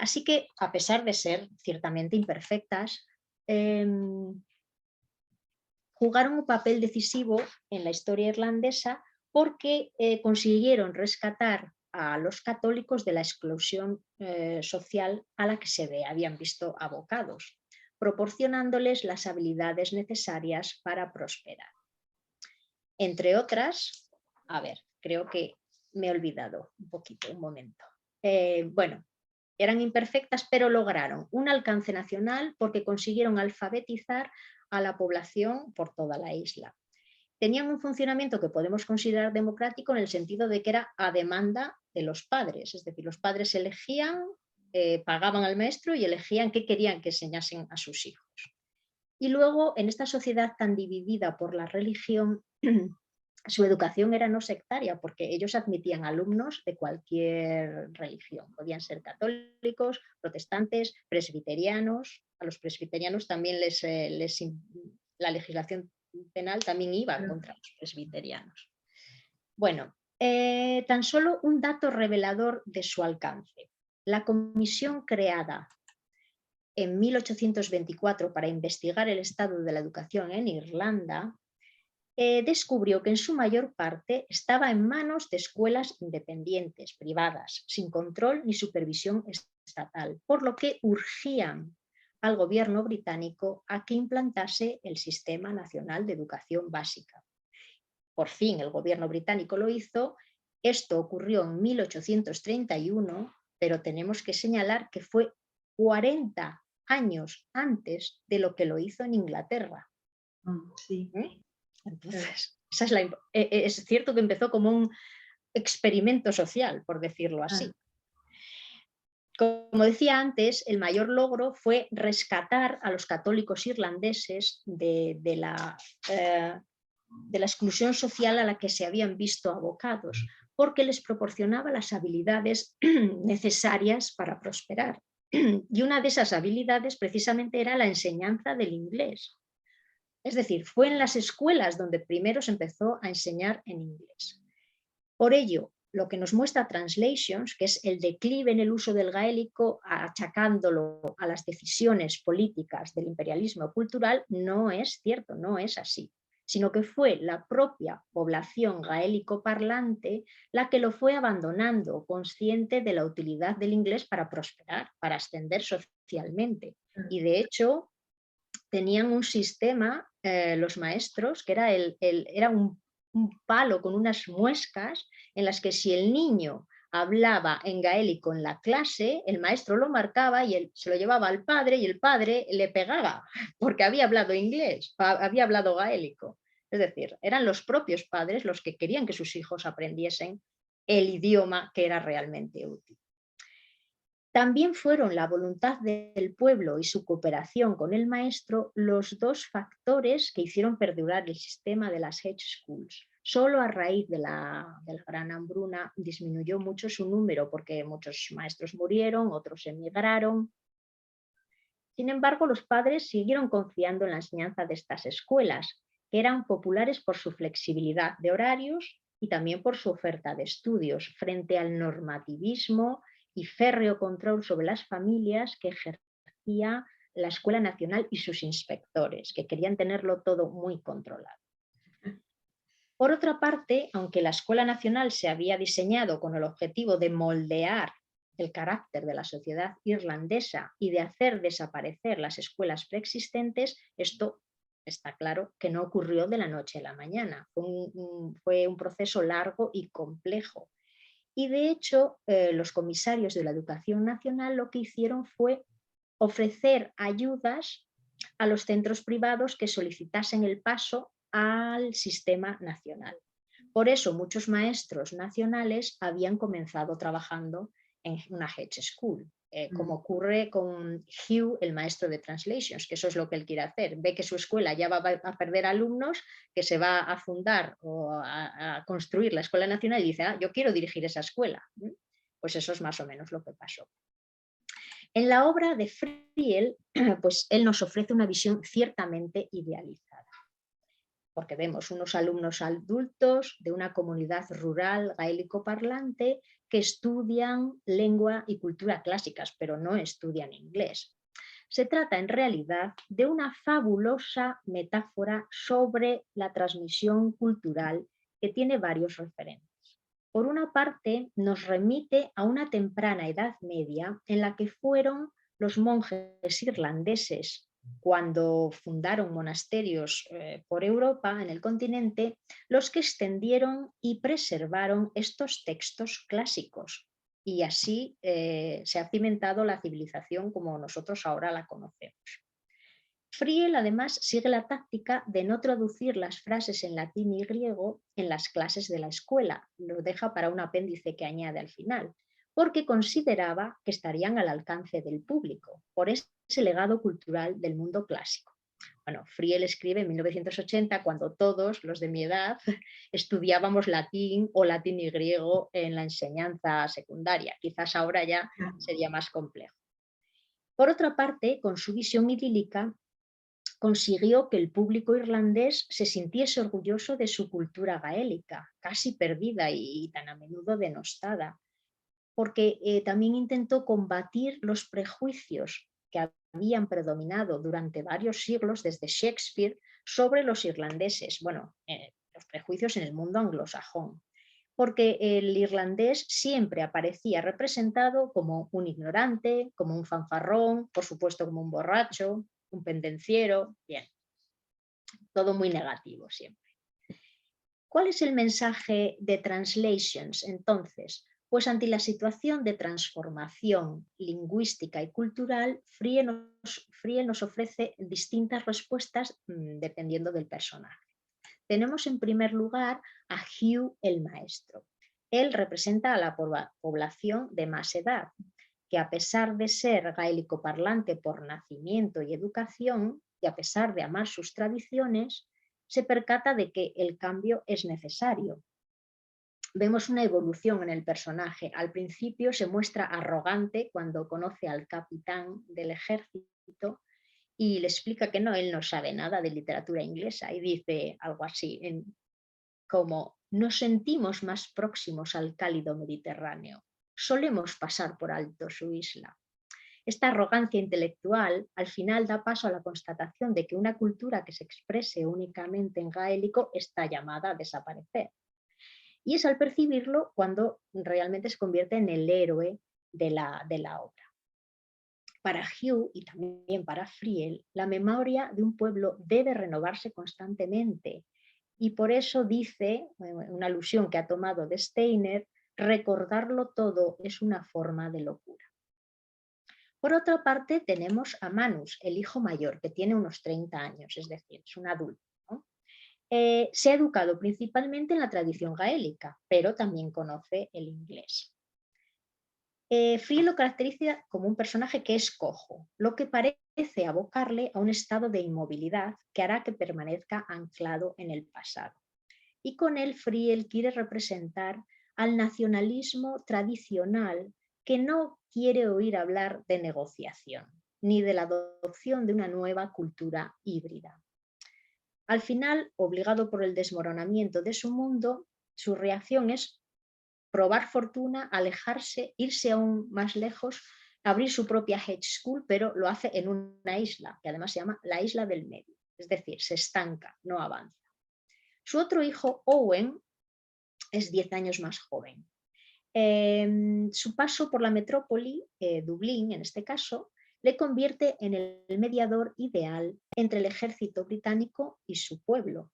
Así que, a pesar de ser ciertamente imperfectas, jugaron un papel decisivo en la historia irlandesa porque consiguieron rescatar a los católicos de la exclusión social a la que se habían visto abocados, proporcionándoles las habilidades necesarias para prosperar. Entre otras, a ver, creo que me he olvidado un poquito, un momento. Bueno, eran imperfectas, pero lograron un alcance nacional porque consiguieron alfabetizar a la población por toda la isla. Tenían un funcionamiento que podemos considerar democrático en el sentido de que era a demanda de los padres, es decir, los padres elegían, pagaban al maestro y elegían qué querían que enseñasen a sus hijos. Y luego, en esta sociedad tan dividida por la religión, su educación era no sectaria porque ellos admitían alumnos de cualquier religión. Podían ser católicos, protestantes, presbiterianos. A los presbiterianos también la legislación penal también iba contra los presbiterianos. Bueno, tan solo un dato revelador de su alcance. La comisión creada en 1824 para investigar el estado de la educación en Irlanda descubrió que en su mayor parte estaba en manos de escuelas independientes, privadas, sin control ni supervisión estatal, por lo que urgían al gobierno británico a que implantase el Sistema Nacional de Educación Básica. Por fin el gobierno británico lo hizo. Esto ocurrió en 1831, pero tenemos que señalar que fue 40 años antes de lo que lo hizo en Inglaterra. Sí. Entonces, es cierto que empezó como un experimento social, por decirlo así. Como decía antes, el mayor logro fue rescatar a los católicos irlandeses de la exclusión social a la que se habían visto abocados, porque les proporcionaba las habilidades necesarias para prosperar. Y una de esas habilidades precisamente era la enseñanza del inglés. Es decir, fue en las escuelas donde primero se empezó a enseñar en inglés. Por ello, lo que nos muestra Translations, que es el declive en el uso del gaélico, achacándolo a las decisiones políticas del imperialismo cultural, no es cierto, no es así, sino que fue la propia población gaélico parlante la que lo fue abandonando, consciente de la utilidad del inglés para prosperar, para ascender socialmente. Y de hecho, tenían un sistema, los maestros, que era un palo con unas muescas en las que si el niño hablaba en gaélico en la clase, el maestro lo marcaba y se lo llevaba al padre y el padre le pegaba porque había hablado inglés, había hablado gaélico. Es decir, eran los propios padres los que querían que sus hijos aprendiesen el idioma que era realmente útil. También fueron la voluntad del pueblo y su cooperación con el maestro los dos factores que hicieron perdurar el sistema de las Hedge Schools. Solo a raíz de la Gran Hambruna disminuyó mucho su número porque muchos maestros murieron, otros emigraron. Sin embargo, los padres siguieron confiando en la enseñanza de estas escuelas, que eran populares por su flexibilidad de horarios y también por su oferta de estudios frente al normativismo y férreo control sobre las familias que ejercía la Escuela Nacional y sus inspectores, que querían tenerlo todo muy controlado. Por otra parte, aunque la Escuela Nacional se había diseñado con el objetivo de moldear el carácter de la sociedad irlandesa y de hacer desaparecer las escuelas preexistentes, esto está claro que no ocurrió de la noche a la mañana. Fue un proceso largo y complejo. Y de hecho, los comisarios de la Educación Nacional lo que hicieron fue ofrecer ayudas a los centros privados que solicitasen el paso al sistema nacional. Por eso muchos maestros nacionales habían comenzado trabajando en una Hedge School, como ocurre con Hugh, el maestro de Translations, que eso es lo que él quiere hacer. Ve que su escuela ya va a perder alumnos, que se va a fundar o a construir la Escuela Nacional y dice, yo quiero dirigir esa escuela. Pues eso es más o menos lo que pasó. En la obra de Friel, pues él nos ofrece una visión ciertamente idealizada, porque vemos unos alumnos adultos de una comunidad rural gaélico parlante que estudian lengua y cultura clásicas, pero no estudian inglés. Se trata en realidad de una fabulosa metáfora sobre la transmisión cultural que tiene varios referentes. Por una parte, nos remite a una temprana Edad Media en la que fueron los monjes irlandeses, cuando fundaron monasterios por Europa, en el continente, los que extendieron y preservaron estos textos clásicos. Y así se ha cimentado la civilización como nosotros ahora la conocemos. Friel además sigue la táctica de no traducir las frases en latín y griego en las clases de la escuela, lo deja para un apéndice que añade al final, porque consideraba que estarían al alcance del público, por ese legado cultural del mundo clásico. Bueno, Friel escribe en 1980, cuando todos los de mi edad estudiábamos latín o latín y griego en la enseñanza secundaria. Quizás ahora ya sería más complejo. Por otra parte, con su visión idílica, consiguió que el público irlandés se sintiese orgulloso de su cultura gaélica, casi perdida y tan a menudo denostada, porque también intentó combatir los prejuicios que habían predominado durante varios siglos desde Shakespeare sobre los irlandeses, los prejuicios en el mundo anglosajón, porque el irlandés siempre aparecía representado como un ignorante, como un fanfarrón, por supuesto como un borracho, un pendenciero, bien, todo muy negativo siempre. ¿Cuál es el mensaje de Translations entonces? Pues ante la situación de transformación lingüística y cultural, Friel nos ofrece distintas respuestas dependiendo del personaje. Tenemos en primer lugar a Hugh el maestro. Él representa a la población de más edad, que a pesar de ser gaélico parlante por nacimiento y educación, y a pesar de amar sus tradiciones, se percata de que el cambio es necesario. Vemos una evolución en el personaje. Al principio se muestra arrogante cuando conoce al capitán del ejército y le explica que no, él no sabe nada de literatura inglesa y dice algo así como: nos sentimos más próximos al cálido Mediterráneo, solemos pasar por alto su isla. Esta arrogancia intelectual al final da paso a la constatación de que una cultura que se exprese únicamente en gaélico está llamada a desaparecer. Y es al percibirlo cuando realmente se convierte en el héroe de la obra. Para Hugh y también para Friel, la memoria de un pueblo debe renovarse constantemente. Y por eso dice, una alusión que ha tomado de Steiner, recordarlo todo es una forma de locura. Por otra parte, tenemos a Manus, el hijo mayor, que tiene unos 30 años, es decir, es un adulto, ¿no? Se ha educado principalmente en la tradición gaélica, pero también conoce el inglés. Friel lo caracteriza como un personaje que es cojo, lo que parece abocarle a un estado de inmovilidad que hará que permanezca anclado en el pasado. Y con él Friel quiere representar al nacionalismo tradicional que no quiere oír hablar de negociación, ni de la adopción de una nueva cultura híbrida. Al final, obligado por el desmoronamiento de su mundo, su reacción es probar fortuna, alejarse, irse aún más lejos, abrir su propia hedge school, pero lo hace en una isla, que además se llama la Isla del Medio, es decir, se estanca, no avanza. Su otro hijo, Owen, es 10 años más joven. Su paso por la metrópoli, Dublín en este caso, le convierte en el mediador ideal entre el ejército británico y su pueblo.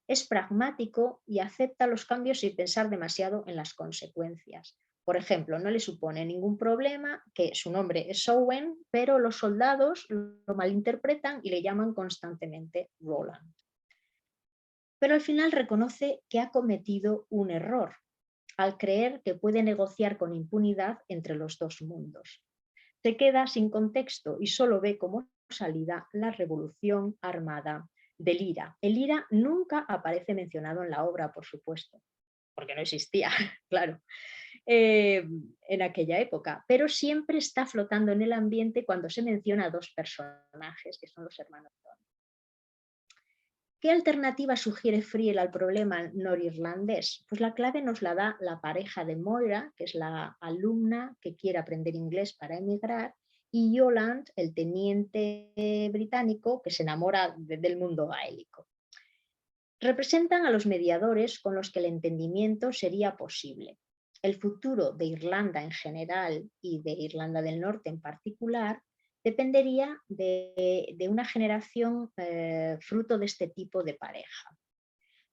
Es pragmático y acepta los cambios sin pensar demasiado en las consecuencias. Por ejemplo, no le supone ningún problema que su nombre es Owen, pero los soldados lo malinterpretan y le llaman constantemente Roland. Pero al final reconoce que ha cometido un error al creer que puede negociar con impunidad entre los dos mundos. Se queda sin contexto y solo ve como salida la revolución armada del IRA. El IRA nunca aparece mencionado en la obra, por supuesto, porque no existía, claro, en aquella época, pero siempre está flotando en el ambiente cuando se menciona a dos personajes, que son los hermanos Don. ¿Qué alternativa sugiere Friel al problema norirlandés? Pues la clave nos la da la pareja de Moira, que es la alumna que quiere aprender inglés para emigrar, y Yolande, el teniente británico que se enamora del mundo gaélico. Representan a los mediadores con los que el entendimiento sería posible. El futuro de Irlanda en general y de Irlanda del Norte en particular dependería de una generación fruto de este tipo de pareja.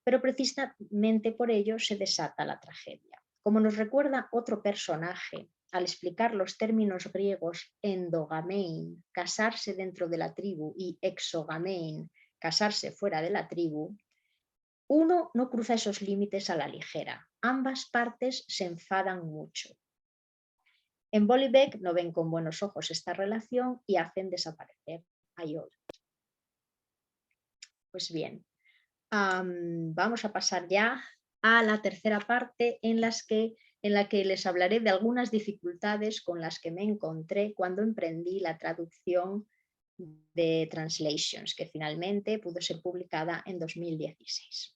Pero precisamente por ello se desata la tragedia. Como nos recuerda otro personaje, al explicar los términos griegos endogamein, casarse dentro de la tribu, y exogamein, casarse fuera de la tribu, uno no cruza esos límites a la ligera. Ambas partes se enfadan mucho. En Bollybeck no ven con buenos ojos esta relación y hacen desaparecer a Yolande. Pues bien, vamos a pasar ya a la tercera parte en la que les hablaré de algunas dificultades con las que me encontré cuando emprendí la traducción de Translations, que finalmente pudo ser publicada en 2016.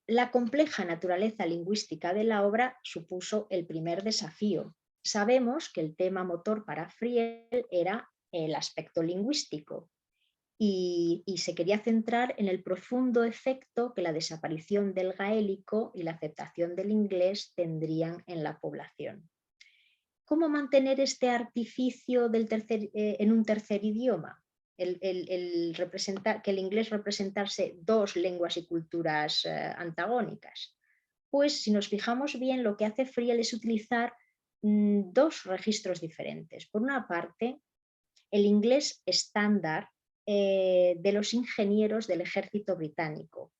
La compleja naturaleza lingüística de la obra supuso el primer desafío. Sabemos que el tema motor para Friel era el aspecto lingüístico y se quería centrar en el profundo efecto que la desaparición del gaélico y la aceptación del inglés tendrían en la población. ¿Cómo mantener este artificio en un tercer idioma? Que el inglés representase dos lenguas y culturas antagónicas. Pues si nos fijamos bien, lo que hace Friel es utilizar dos registros diferentes. Por una parte, el inglés estándar de los ingenieros del ejército británico.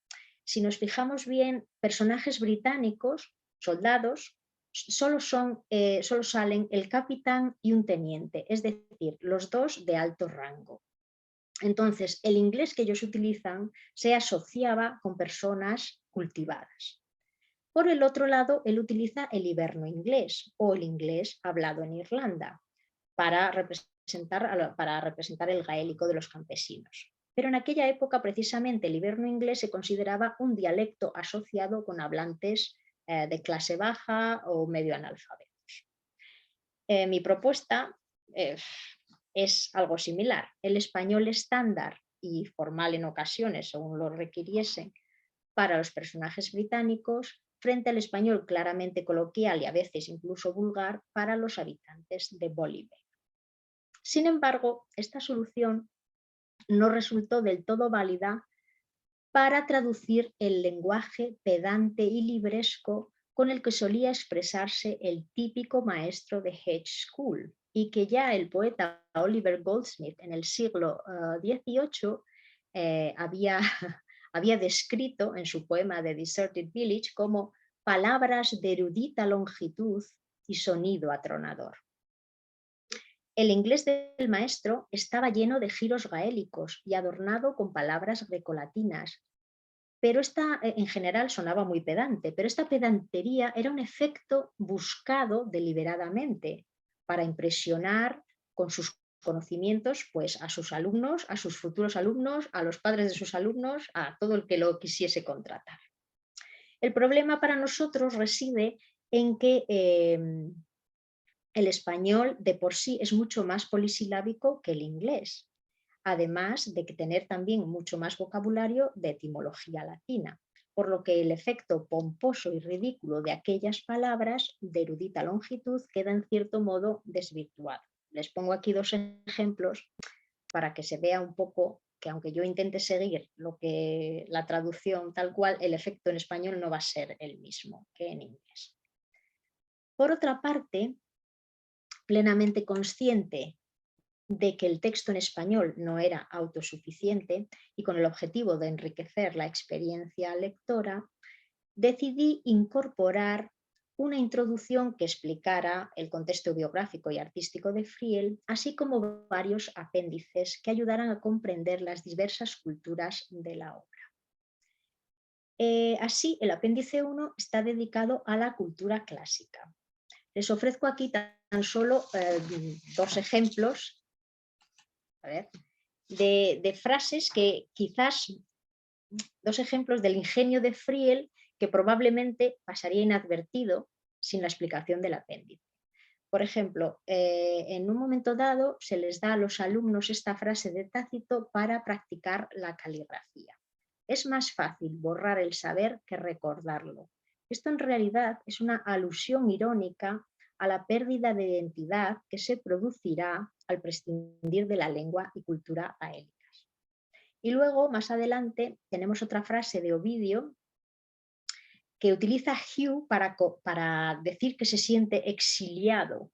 Si nos fijamos bien, personajes británicos, soldados, solo salen el capitán y un teniente, es decir, los dos de alto rango. Entonces, el inglés que ellos utilizan se asociaba con personas cultivadas. Por el otro lado, él utiliza el hiberno inglés o el inglés hablado en Irlanda para representar el gaélico de los campesinos. Pero en aquella época, precisamente, el hiberno inglés se consideraba un dialecto asociado con hablantes de clase baja o medio analfabetos. Mi propuesta es algo similar. El español estándar y formal en ocasiones, según lo requiriese, para los personajes británicos, frente al español claramente coloquial y a veces incluso vulgar para los habitantes de Bolivia. Sin embargo, esta solución no resultó del todo válida para traducir el lenguaje pedante y libresco con el que solía expresarse el típico maestro de Hedge School, y que ya el poeta Oliver Goldsmith en el siglo XVIII había descrito en su poema The Deserted Village como palabras de erudita longitud y sonido atronador. El inglés del maestro estaba lleno de giros gaélicos y adornado con palabras grecolatinas, pero esta en general sonaba muy pedante, pero esta pedantería era un efecto buscado deliberadamente para impresionar con sus conocimientos pues, a sus alumnos, a sus futuros alumnos, a los padres de sus alumnos, a todo el que lo quisiese contratar. El problema para nosotros reside en que el español de por sí es mucho más polisilábico que el inglés, además de que tener también mucho más vocabulario de etimología latina, por lo que el efecto pomposo y ridículo de aquellas palabras de erudita longitud queda en cierto modo desvirtuado. Les pongo aquí dos ejemplos para que se vea un poco que aunque yo intente seguir la traducción tal cual, el efecto en español no va a ser el mismo que en inglés. Por otra parte, plenamente consciente de que el texto en español no era autosuficiente y con el objetivo de enriquecer la experiencia lectora, decidí incorporar una introducción que explicara el contexto biográfico y artístico de Friel, así como varios apéndices que ayudaran a comprender las diversas culturas de la obra. Así, el apéndice 1 está dedicado a la cultura clásica. Les ofrezco aquí tan solo dos ejemplos de frases que quizás, dos ejemplos del ingenio de Friel que probablemente pasaría inadvertido sin la explicación del apéndice. Por ejemplo, en un momento dado se les da a los alumnos esta frase de Tácito para practicar la caligrafía. Es más fácil borrar el saber que recordarlo. Esto en realidad es una alusión irónica a la pérdida de identidad que se producirá al prescindir de la lengua y cultura gaélicas. Y luego, más adelante, tenemos otra frase de Ovidio que utiliza Hugh para decir que se siente exiliado,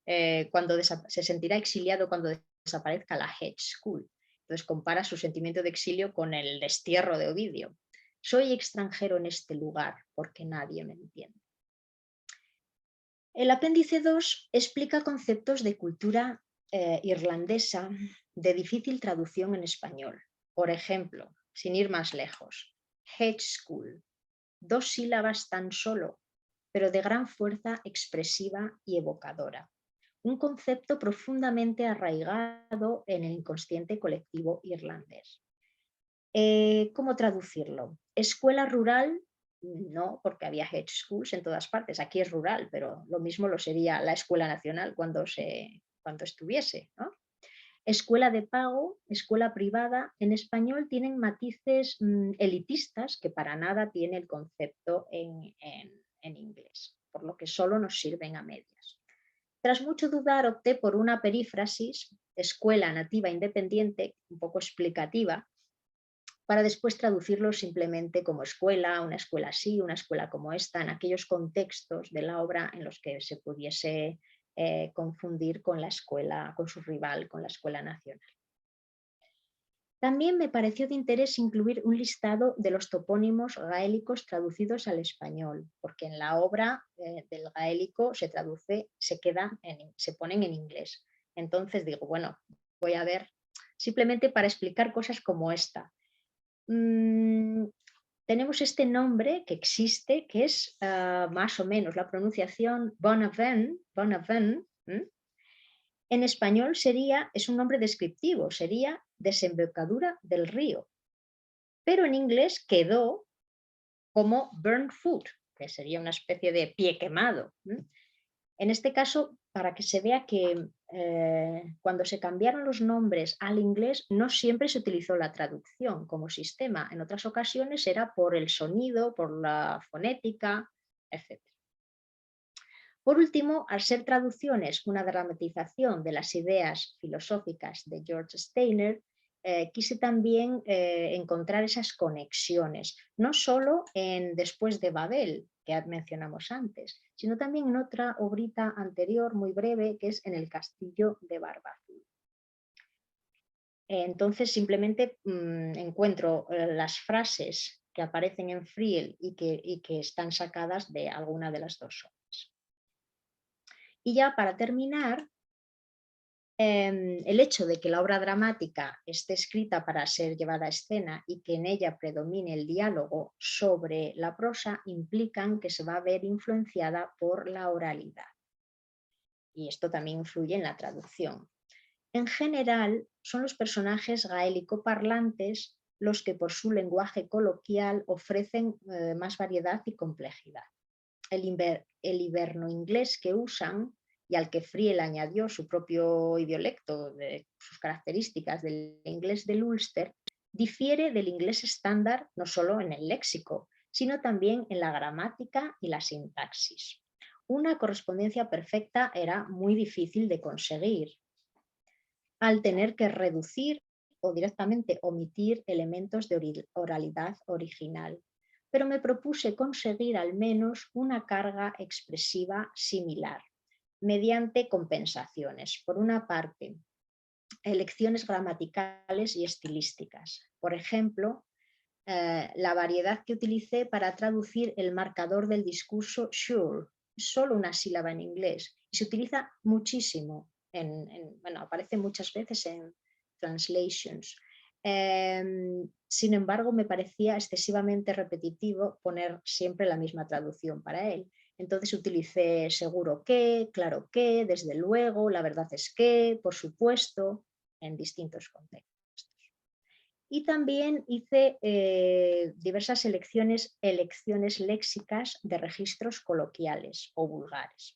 se sentirá exiliado cuando desaparezca la Hedge School. Entonces compara su sentimiento de exilio con el destierro de Ovidio. Soy extranjero en este lugar porque nadie me entiende. El apéndice 2 explica conceptos de cultura irlandesa de difícil traducción en español. Por ejemplo, sin ir más lejos, Hedge School, 2 sílabas tan solo, pero de gran fuerza expresiva y evocadora. Un concepto profundamente arraigado en el inconsciente colectivo irlandés. ¿Cómo traducirlo? Escuela rural, no, porque había hedge schools en todas partes. Aquí es rural, pero lo mismo lo sería la escuela nacional cuando estuviese, ¿no? Escuela de pago, escuela privada, en español tienen matices elitistas que para nada tiene el concepto en inglés, por lo que solo nos sirven a medias. Tras mucho dudar opté por una perífrasis, escuela nativa independiente, un poco explicativa, para después traducirlo simplemente como escuela, una escuela así, una escuela como esta, en aquellos contextos de la obra en los que se pudiese confundir con la escuela, con su rival, con la escuela nacional. También me pareció de interés incluir un listado de los topónimos gaélicos traducidos al español, porque en la obra del gaélico se ponen en inglés. Entonces digo, bueno, voy a ver simplemente para explicar cosas como esta. Tenemos este nombre que existe, que es más o menos la pronunciación Bon-Aven. En español es un nombre descriptivo, sería desembocadura del río. Pero en inglés quedó como burnt foot, que sería una especie de pie quemado. En este caso, para que se vea que cuando se cambiaron los nombres al inglés, no siempre se utilizó la traducción como sistema. En otras ocasiones era por el sonido, por la fonética, etc. Por último, al ser traducciones una dramatización de las ideas filosóficas de George Steiner, quise también encontrar esas conexiones, no solo en Después de Babel, que mencionamos antes, sino también en otra obrita anterior muy breve, que es En el castillo de Barba Azul. Entonces simplemente encuentro las frases que aparecen en Friel y que están sacadas de alguna de las dos obras. Y ya para terminar, el hecho de que la obra dramática esté escrita para ser llevada a escena y que en ella predomine el diálogo sobre la prosa implican que se va a ver influenciada por la oralidad. Y esto también influye en la traducción. En general, son los personajes gaélico-parlantes los que por su lenguaje coloquial ofrecen más variedad y complejidad. El hiberno-inglés que usan y al que Friel añadió su propio idiolecto, de sus características del inglés del Ulster, difiere del inglés estándar no solo en el léxico, sino también en la gramática y la sintaxis. Una correspondencia perfecta era muy difícil de conseguir, al tener que reducir o directamente omitir elementos de oralidad original. Pero me propuse conseguir al menos una carga expresiva similar, mediante compensaciones. Por una parte, elecciones gramaticales y estilísticas. Por ejemplo, la variedad que utilicé para traducir el marcador del discurso sure, solo una sílaba en inglés, y se utiliza muchísimo, aparece muchas veces en translations. Sin embargo, me parecía excesivamente repetitivo poner siempre la misma traducción para él. Entonces utilicé seguro que, claro que, desde luego, la verdad es que, por supuesto, en distintos contextos. Y también hice diversas elecciones léxicas de registros coloquiales o vulgares.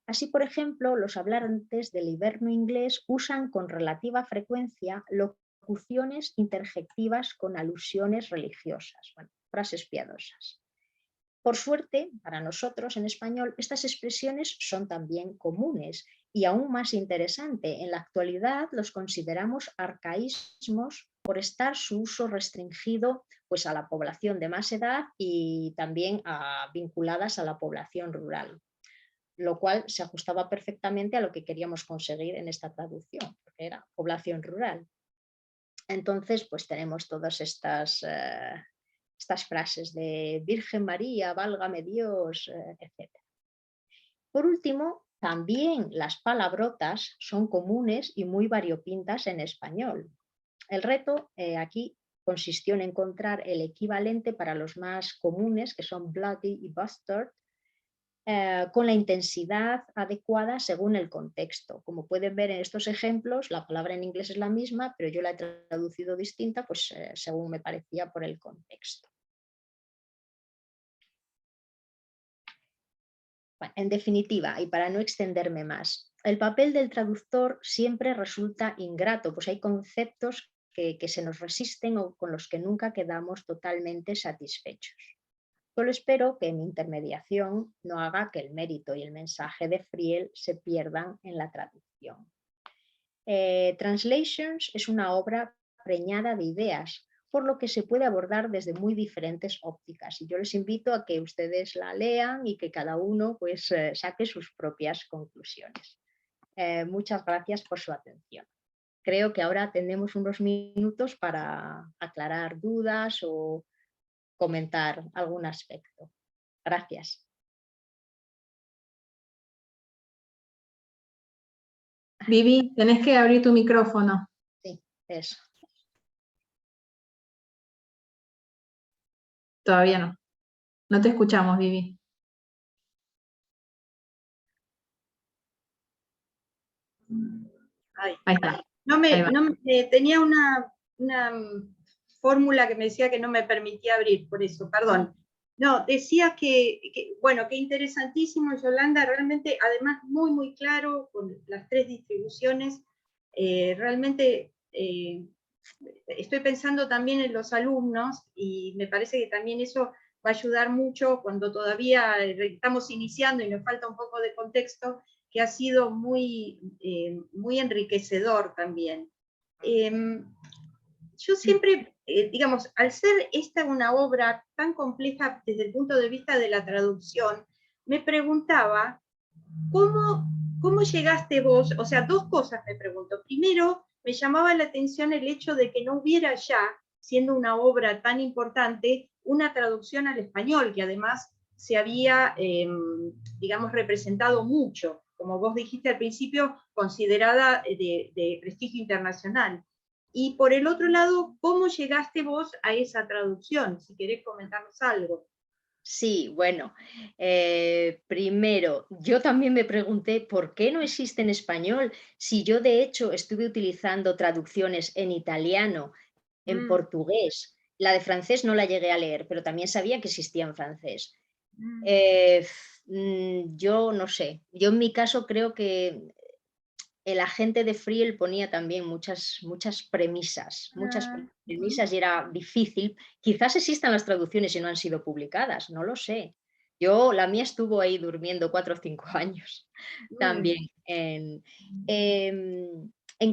Así, por ejemplo, los hablantes del hiberno-inglés usan con relativa frecuencia locuciones interjectivas con alusiones religiosas, frases piadosas. Por suerte, para nosotros en español, estas expresiones son también comunes y aún más interesante. En la actualidad los consideramos arcaísmos por estar su uso restringido pues, a la población de más edad y también vinculadas a la población rural, lo cual se ajustaba perfectamente a lo que queríamos conseguir en esta traducción, porque era población rural. Entonces, pues tenemos todas estas frases de Virgen María, válgame Dios, etc. Por último, también las palabrotas son comunes y muy variopintas en español. El reto aquí consistió en encontrar el equivalente para los más comunes, que son bloody y bastard, con la intensidad adecuada según el contexto. Como pueden ver en estos ejemplos, la palabra en inglés es la misma, pero yo la he traducido distinta pues, según me parecía por el contexto. Bueno, en definitiva, y para no extenderme más, el papel del traductor siempre resulta ingrato, pues hay conceptos que se nos resisten o con los que nunca quedamos totalmente satisfechos. Solo espero que mi intermediación no haga que el mérito y el mensaje de Friel se pierdan en la traducción. Translations es una obra preñada de ideas, por lo que se puede abordar desde muy diferentes ópticas. Y yo les invito a que ustedes la lean y que cada uno pues, saque sus propias conclusiones. Muchas gracias por su atención. Creo que ahora tenemos unos minutos para aclarar dudas o comentar algún aspecto. Gracias. Vivi, tenés que abrir tu micrófono. Sí, Eso. Todavía no. No te escuchamos, Vivi. Ahí está. Ahí va. Tenía una fórmula que me decía que no me permitía abrir, por eso, perdón. No, decía bueno, que interesantísimo, Yolanda, realmente, además muy, muy claro, con las 3 distribuciones, realmente estoy pensando también en los alumnos, y me parece que también eso va a ayudar mucho cuando todavía estamos iniciando y nos falta un poco de contexto, que ha sido muy, muy enriquecedor también. Yo siempre, digamos, al ser esta una obra tan compleja desde el punto de vista de la traducción, me preguntaba, ¿cómo llegaste vos? O sea, 2 cosas me pregunto. Primero, me llamaba la atención el hecho de que no hubiera ya, siendo una obra tan importante, una traducción al español, que además se había, digamos, representado mucho, como vos dijiste al principio, considerada de prestigio internacional. Y por el otro lado, ¿cómo llegaste vos a esa traducción? Si querés comentarnos algo. Sí, bueno, primero, yo también me pregunté por qué no existe en español, si yo de hecho estuve utilizando traducciones en italiano, en portugués, la de francés no la llegué a leer, pero también sabía que existía en francés. Yo no sé, yo en mi caso creo que el agente de Friel ponía también muchas premisas y era difícil. Quizás existan las traducciones y no han sido publicadas, no lo sé. La mía estuvo ahí durmiendo 4 o 5 años también. En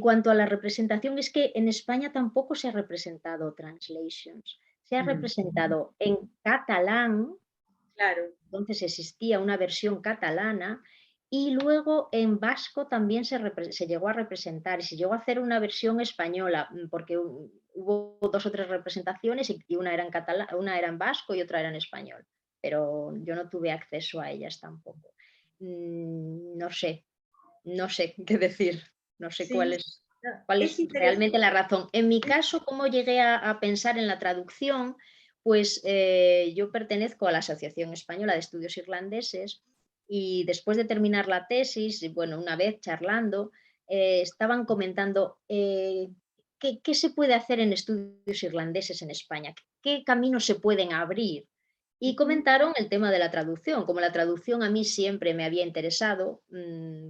cuanto a la representación, es que en España tampoco se ha representado translations, se ha representado en catalán. Claro. Entonces existía una versión catalana y luego en vasco también se llegó a representar y se llegó a hacer una versión española porque hubo 2 o 3 representaciones y una era en catalán, una era en vasco y otra era en español, pero yo no tuve acceso a ellas tampoco. No sé qué decir, no sé Sí, cuál es realmente la razón. En mi caso, ¿cómo llegué a pensar en la traducción? Pues yo pertenezco a la Asociación Española de Estudios Irlandeses y después de terminar la tesis, bueno, una vez charlando, estaban comentando qué se puede hacer en estudios irlandeses en España, qué caminos se pueden abrir. Y comentaron el tema de la traducción. Como la traducción a mí siempre me había interesado,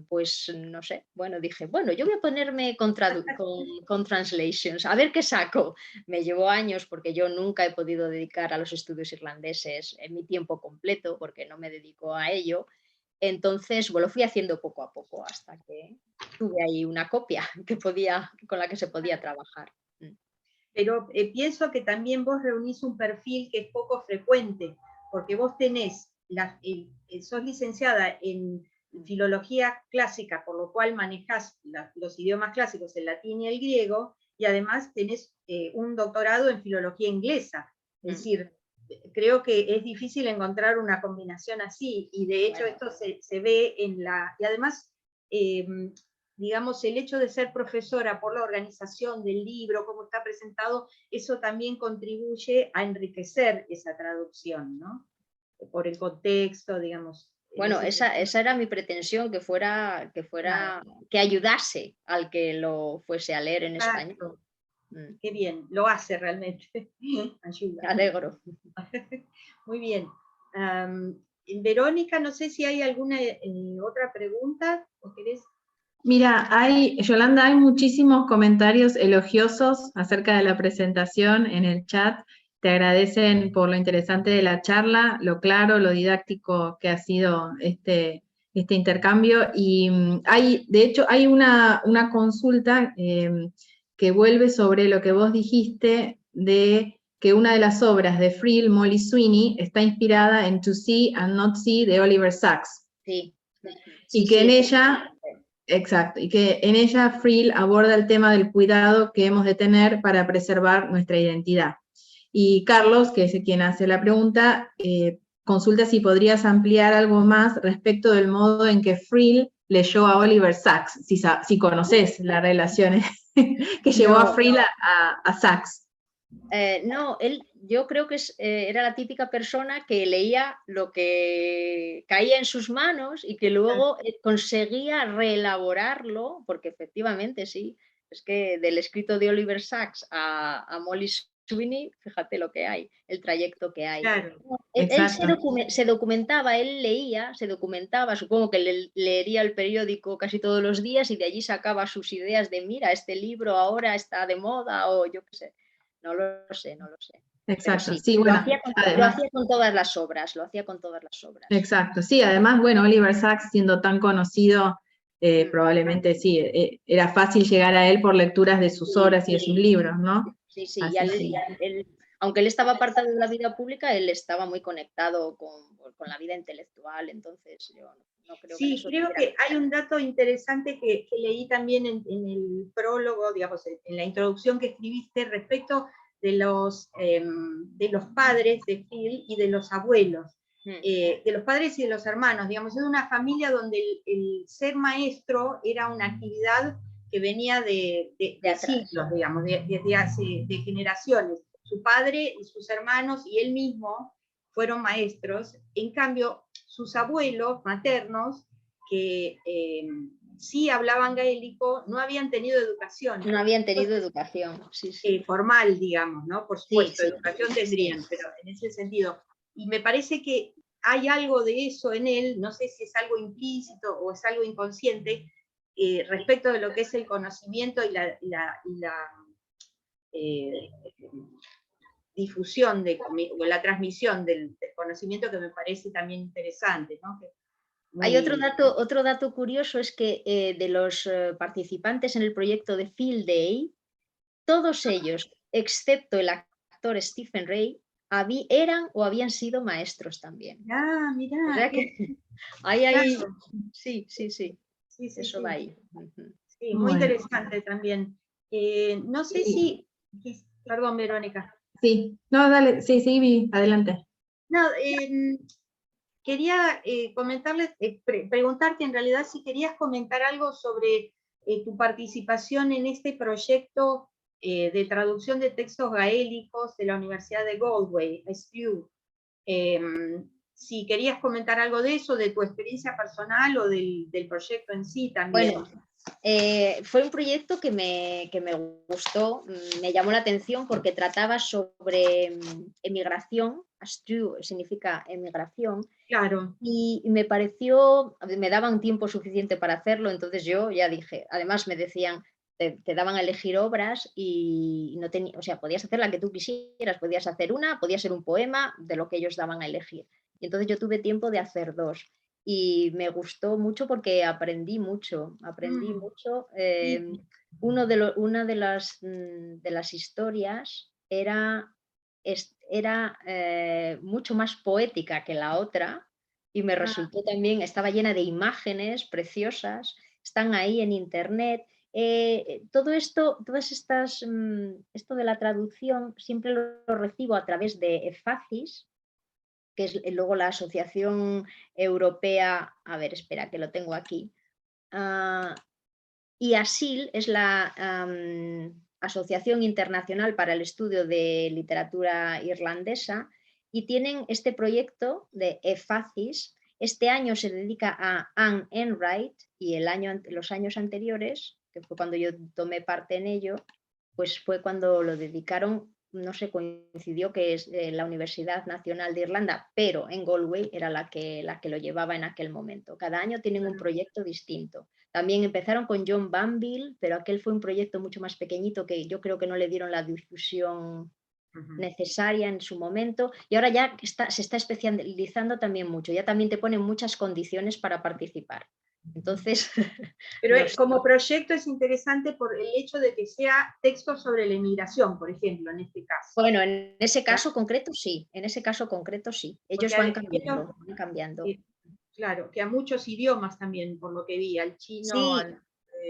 pues no sé, bueno, dije, bueno, yo voy a ponerme con translations, a ver qué saco. Me llevó años porque yo nunca he podido dedicar a los estudios irlandeses en mi tiempo completo, porque no me dedico a ello. Entonces, bueno, lo fui haciendo poco a poco hasta que tuve ahí una copia con la que se podía trabajar. Pero pienso que también vos reunís un perfil que es poco frecuente, porque vos tenés, sos licenciada en filología clásica, por lo cual manejás los idiomas clásicos, el latín y el griego, y además tenés un doctorado en filología inglesa. Es decir, creo que es difícil encontrar una combinación así, y de hecho esto se ve en y además digamos, el hecho de ser profesora por la organización del libro, cómo está presentado, eso también contribuye a enriquecer esa traducción, ¿no? Por el contexto, digamos. Bueno, esa era mi pretensión, que ayudase al que lo fuese a leer en español. Qué bien, lo hace realmente. Ayuda. Me alegro. Muy bien. Verónica, no sé si hay alguna otra pregunta, ¿o querés? Mira, Yolanda, hay muchísimos comentarios elogiosos acerca de la presentación en el chat. Te agradecen por lo interesante de la charla, lo claro, lo didáctico que ha sido este intercambio. Y de hecho, hay una consulta que vuelve sobre lo que vos dijiste de que una de las obras de Friel, Molly Sweeney, está inspirada en To See and Not See de Oliver Sacks. Sí. Y que en ella... Exacto, y que en ella Friel aborda el tema del cuidado que hemos de tener para preservar nuestra identidad. Y Carlos, que es quien hace la pregunta, consulta si podrías ampliar algo más respecto del modo en que Friel leyó a Oliver Sacks, si conoces la relación que llevó a No, Friel a Sachs. No, yo creo que era la típica persona que leía lo que caía en sus manos y que luego conseguía reelaborarlo, porque efectivamente sí, es que del escrito de Oliver Sacks a Molly Sweeney, fíjate lo que hay, el trayecto que hay. Claro. Él Exacto. se documentaba, él leía, se documentaba, supongo que leería el periódico casi todos los días y de allí sacaba sus ideas de, mira, este libro ahora está de moda o yo qué sé. No lo sé, no lo sé. Pero Exacto, sí, sí, lo bueno, hacía además, con todas las obras, lo hacía con todas las obras. exacto, sí, además, bueno, Oliver Sacks siendo tan conocido, Mm. probablemente sí, era fácil llegar a él por lecturas de sus Sí, obras y de sus libros, ¿no? sí, sí, Así sí. aunque él estaba apartado de la vida pública, él estaba muy conectado con la vida intelectual, entonces yo no creo que en Sí, eso creo tuviera. que hay un dato interesante que leí también en el prólogo, digamos, en la introducción que escribiste respecto de los padres de Phil y de los abuelos, de los padres y de los hermanos. Digamos, es una familia donde el ser maestro era una actividad que venía de atrás. siglos, digamos, desde hace de generaciones. Su padre y sus hermanos y él mismo fueron maestros. En cambio, sus abuelos maternos, que sí hablaban gaélico, no habían tenido educación. No habían tenido educación, sí, sí. Formal, digamos, ¿no? Por Sí, supuesto, sí, educación tendrían, pero en ese sentido. Y me parece que hay algo de eso en él, no sé si es algo implícito o es algo inconsciente, respecto de lo que es el conocimiento y la difusión o la transmisión del conocimiento, que me parece también interesante, ¿no? Hay otro dato curioso, es que de los participantes en el proyecto de Field Day, todos ellos, excepto el actor Stephen Ray, eran o habían sido maestros también. Ah, O mirá, sea que ahí, claro. sí, sí, sí, Sí, sí, eso sí. va ahí. Sí, muy Bueno, interesante también. No sé sí, perdón, Verónica. sí, no, dale, sí, sí, Vi, adelante. No, quería preguntarte en realidad si querías comentar algo sobre tu participación en este proyecto de traducción de textos gaélicos de la Universidad de Galway, STU. Si querías comentar algo de eso, de tu experiencia personal o del proyecto en sí también. Bueno, fue un proyecto que me gustó, me llamó la atención porque trataba sobre emigración, Astru significa emigración, Claro. y me daba un tiempo suficiente para hacerlo, entonces yo ya dije, además me decían, te daban a elegir obras y no tenía, o sea, podías hacer la que tú quisieras, podías hacer una, podía ser un poema de lo que ellos daban a elegir. Y entonces yo tuve tiempo de hacer dos. Y me gustó mucho porque aprendí mucho. Sí. Una de las historias era mucho más poética que la otra y me resultó también, estaba llena de imágenes preciosas, están ahí en internet. Todo esto, esto de la traducción siempre lo recibo a través de EFACIS, que es luego la Asociación Europea, a ver, espera, que lo tengo aquí, y ASIL es la Asociación Internacional para el Estudio de Literatura Irlandesa, y tienen este proyecto de EFACIS. Este año se dedica a Anne Enright y los años anteriores, que fue cuando yo tomé parte en ello, pues fue cuando lo dedicaron, no sé, coincidió que es la Universidad Nacional de Irlanda, pero en Galway era la que lo llevaba en aquel momento. Cada año tienen un proyecto distinto. También empezaron con John Banville, pero aquel fue un proyecto mucho más pequeñito que yo creo que no le dieron la difusión necesaria en su momento, y ahora ya se está especializando también mucho, ya también te ponen muchas condiciones para participar. Entonces, pero no sé. como proyecto es interesante por el hecho de que sea texto sobre la inmigración, por ejemplo, en este caso. Bueno, en ese caso concreto sí, ellos van cambiando. Claro, que a muchos idiomas también, por lo que vi, al chino, Sí, al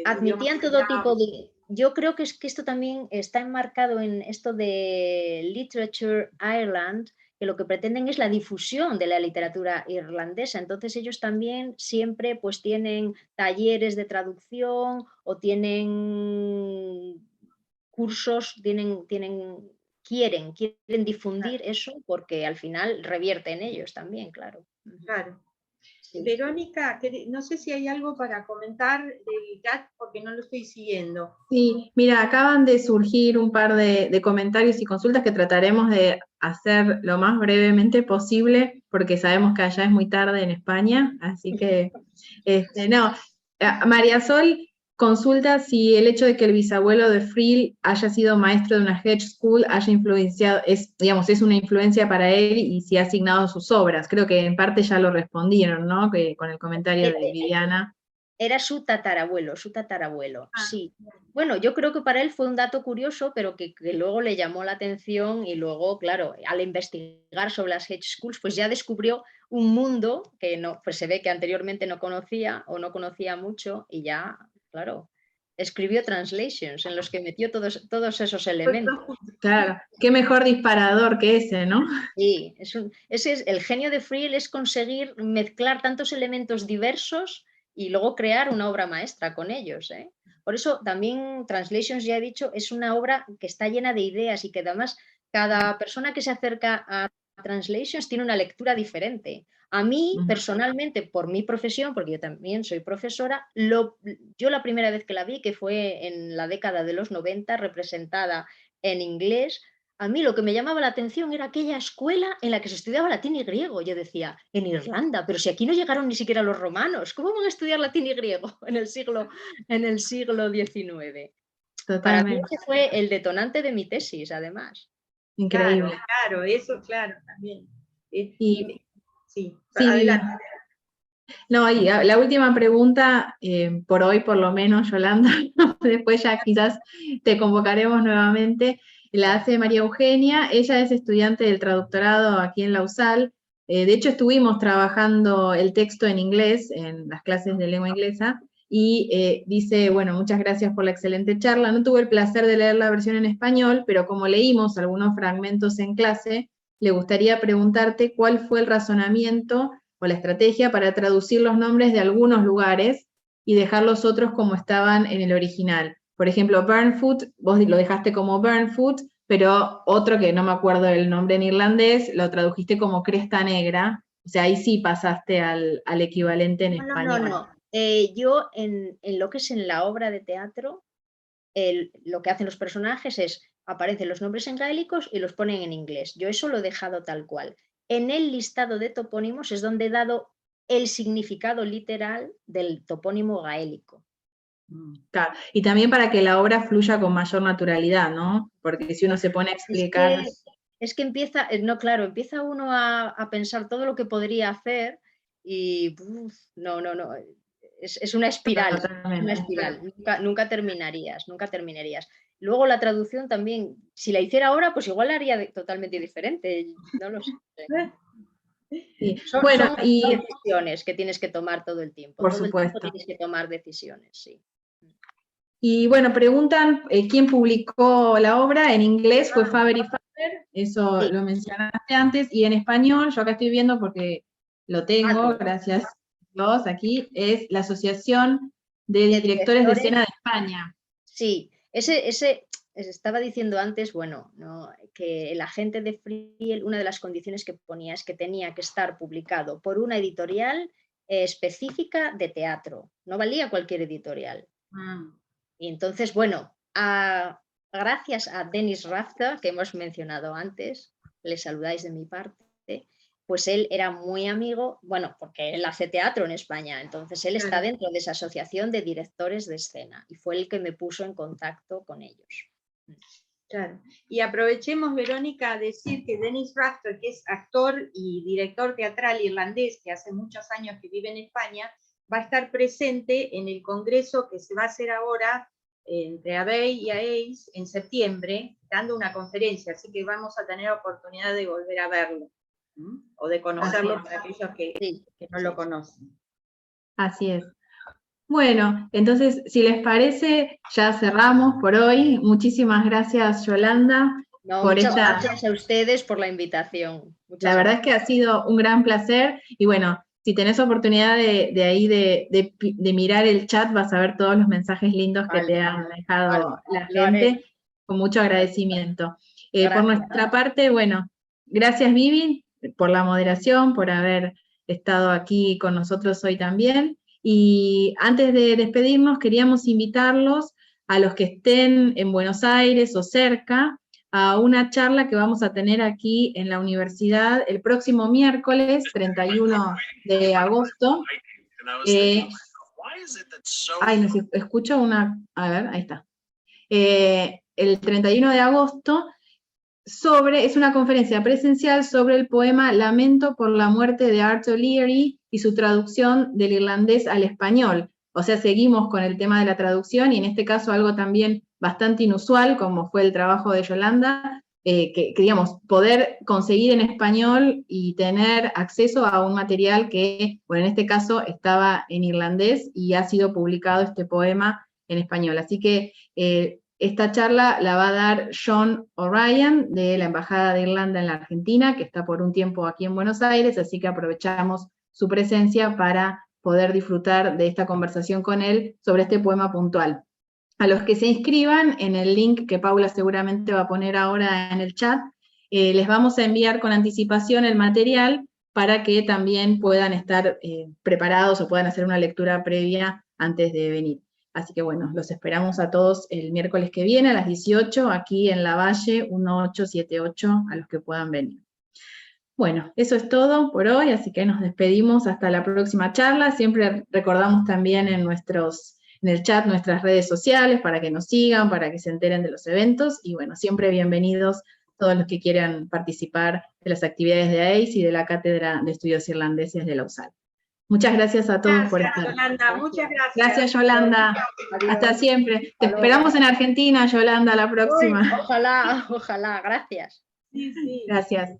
admitían todo tipo de... Yo creo que esto también está enmarcado en esto de Literature Ireland, que lo que pretenden es la difusión de la literatura irlandesa. Entonces ellos también siempre pues tienen talleres de traducción o tienen cursos, quieren difundir eso porque al final revierte en ellos también, claro. Claro. Sí. Verónica, no sé si hay algo para comentar del chat porque no lo estoy siguiendo. Sí, mira, acaban de surgir un par de comentarios y consultas que trataremos de hacer lo más brevemente posible, porque sabemos que allá es muy tarde en España, así que, no. María Sol consulta si el hecho de que el bisabuelo de Friel haya sido maestro de una hedge school haya influenciado, es una influencia para él y si ha asignado sus obras. Creo que en parte ya lo respondieron, ¿no? Que, con el comentario de Viviana. Era su tatarabuelo, sí. Bueno, yo creo que para él fue un dato curioso, pero que luego le llamó la atención y luego, claro, al investigar sobre las hedge schools, pues ya descubrió un mundo que no, pues se ve que anteriormente no conocía o no conocía mucho y ya, claro, escribió translations en los que metió todos esos elementos. Claro, qué mejor disparador que ese, ¿no? Sí, ese es el genio de Friel, es conseguir mezclar tantos elementos diversos y luego crear una obra maestra con ellos, ¿eh? Por eso también Translations, ya he dicho, es una obra que está llena de ideas y que además cada persona que se acerca a Translations tiene una lectura diferente. A mí, personalmente, por mi profesión, porque yo también soy profesora, yo la primera vez que la vi, que fue en la década de los 90, representada en inglés, a mí lo que me llamaba la atención era aquella escuela en la que se estudiaba latín y griego. Yo decía, en Irlanda, pero si aquí no llegaron ni siquiera los romanos, ¿cómo van a estudiar latín y griego en el siglo XIX? Para mí Totalmente. ese fue el detonante de mi tesis, además. Increíble. Claro, eso, claro, también. Y, sí, sí, adelante. No, y la última pregunta, por hoy por lo menos, Yolanda, después ya quizás te convocaremos nuevamente, la hace María Eugenia. Ella es estudiante del traductorado aquí en la USAL. De hecho, estuvimos trabajando el texto en inglés, en las clases de lengua inglesa, y dice, bueno, muchas gracias por la excelente charla. No tuve el placer de leer la versión en español, pero como leímos algunos fragmentos en clase, le gustaría preguntarte cuál fue el razonamiento o la estrategia para traducir los nombres de algunos lugares y dejar los otros como estaban en el original. Por ejemplo, Burnfoot, vos lo dejaste como Burnfoot, pero otro que no me acuerdo el nombre en irlandés, lo tradujiste como Cresta Negra. O sea, ahí sí pasaste al equivalente en español. No. Yo en lo que es en la obra de teatro, lo que hacen los personajes es, aparecen los nombres en gaélicos y los ponen en inglés. Yo eso lo he dejado tal cual. En el listado de topónimos es donde he dado el significado literal del topónimo gaélico. Claro. Y también para que la obra fluya con mayor naturalidad, ¿no? Porque si uno se pone a explicar... Es que empieza, no, claro, empieza uno a pensar todo lo que podría hacer y no. Es una espiral, nunca terminarías. Luego la traducción también, si la hiciera ahora, pues igual la haría totalmente diferente, no lo sé. Sí. Son decisiones que tienes que tomar todo el tiempo. Por todo supuesto. el tiempo tienes que tomar decisiones, sí. Y bueno, preguntan quién publicó la obra. En inglés fue Faber y Faber, eso sí. Lo mencionaste antes, y en español, yo acá estoy viendo porque lo tengo, gracias a Dios, aquí, es la Asociación de Directores de Escena de España. Sí, ese estaba diciendo antes, bueno, ¿no? Que el agente de Friel, una de las condiciones que ponía es que tenía que estar publicado por una editorial específica de teatro, no valía cualquier editorial. Y entonces, bueno, gracias a Dennis Rafter, que hemos mencionado antes, le saludáis de mi parte, pues él era muy amigo, bueno, porque él hace teatro en España, entonces él está dentro de esa asociación de directores de escena y fue el que me puso en contacto con ellos. Claro. Y aprovechemos, Verónica, a decir que Dennis Rafter, que es actor y director teatral irlandés, que hace muchos años que vive en España, va a estar presente en el congreso que se va a hacer ahora entre ABEI y AEIS en septiembre, dando una conferencia, así que vamos a tener oportunidad de volver a verlo, o de conocerlo para aquellos que no lo conocen. Así es. Bueno, entonces, si les parece, ya cerramos por hoy. Muchísimas gracias, Yolanda. Muchas gracias a ustedes por la invitación. La verdad es que ha sido un gran placer. Y bueno, si tenés oportunidad de mirar el chat, vas a ver todos los mensajes lindos que te han dejado la gente. con mucho agradecimiento. Por Gracias. nuestra parte, bueno, gracias Vivi por la moderación, por haber estado aquí con nosotros hoy también. Y antes de despedirnos, queríamos invitarlos a los que estén en Buenos Aires o cerca, a una charla que vamos a tener aquí en la universidad el próximo miércoles 31 de agosto. No sé, escucho una, a ver, ahí está. El 31 de agosto, es una conferencia presencial sobre el poema Lamento por la muerte de Arthur Leary y su traducción del irlandés al español. O sea, seguimos con el tema de la traducción y en este caso algo también bastante inusual, como fue el trabajo de Yolanda, que digamos, poder conseguir en español y tener acceso a un material que, bueno, en este caso estaba en irlandés y ha sido publicado este poema en español. Así que esta charla la va a dar John O'Ryan de la Embajada de Irlanda en la Argentina, que está por un tiempo aquí en Buenos Aires, así que aprovechamos su presencia para poder disfrutar de esta conversación con él sobre este poema puntual. A los que se inscriban en el link que Paula seguramente va a poner ahora en el chat, les vamos a enviar con anticipación el material para que también puedan estar preparados o puedan hacer una lectura previa antes de venir. Así que bueno, los esperamos a todos el miércoles que viene a las 18, aquí en La Valle 1878, a los que puedan venir. Bueno, eso es todo por hoy, así que nos despedimos hasta la próxima charla. Siempre recordamos también en el chat nuestras redes sociales para que nos sigan, para que se enteren de los eventos, y bueno, siempre bienvenidos todos los que quieran participar de las actividades de ACE y de la Cátedra de Estudios Irlandeses de la USAL. Muchas gracias a todos por estar. Yolanda, muchas gracias. Gracias, Yolanda. Adiós. Hasta siempre. Te esperamos en Argentina, Yolanda, la próxima. Uy, ojalá, gracias. Sí, sí. Gracias.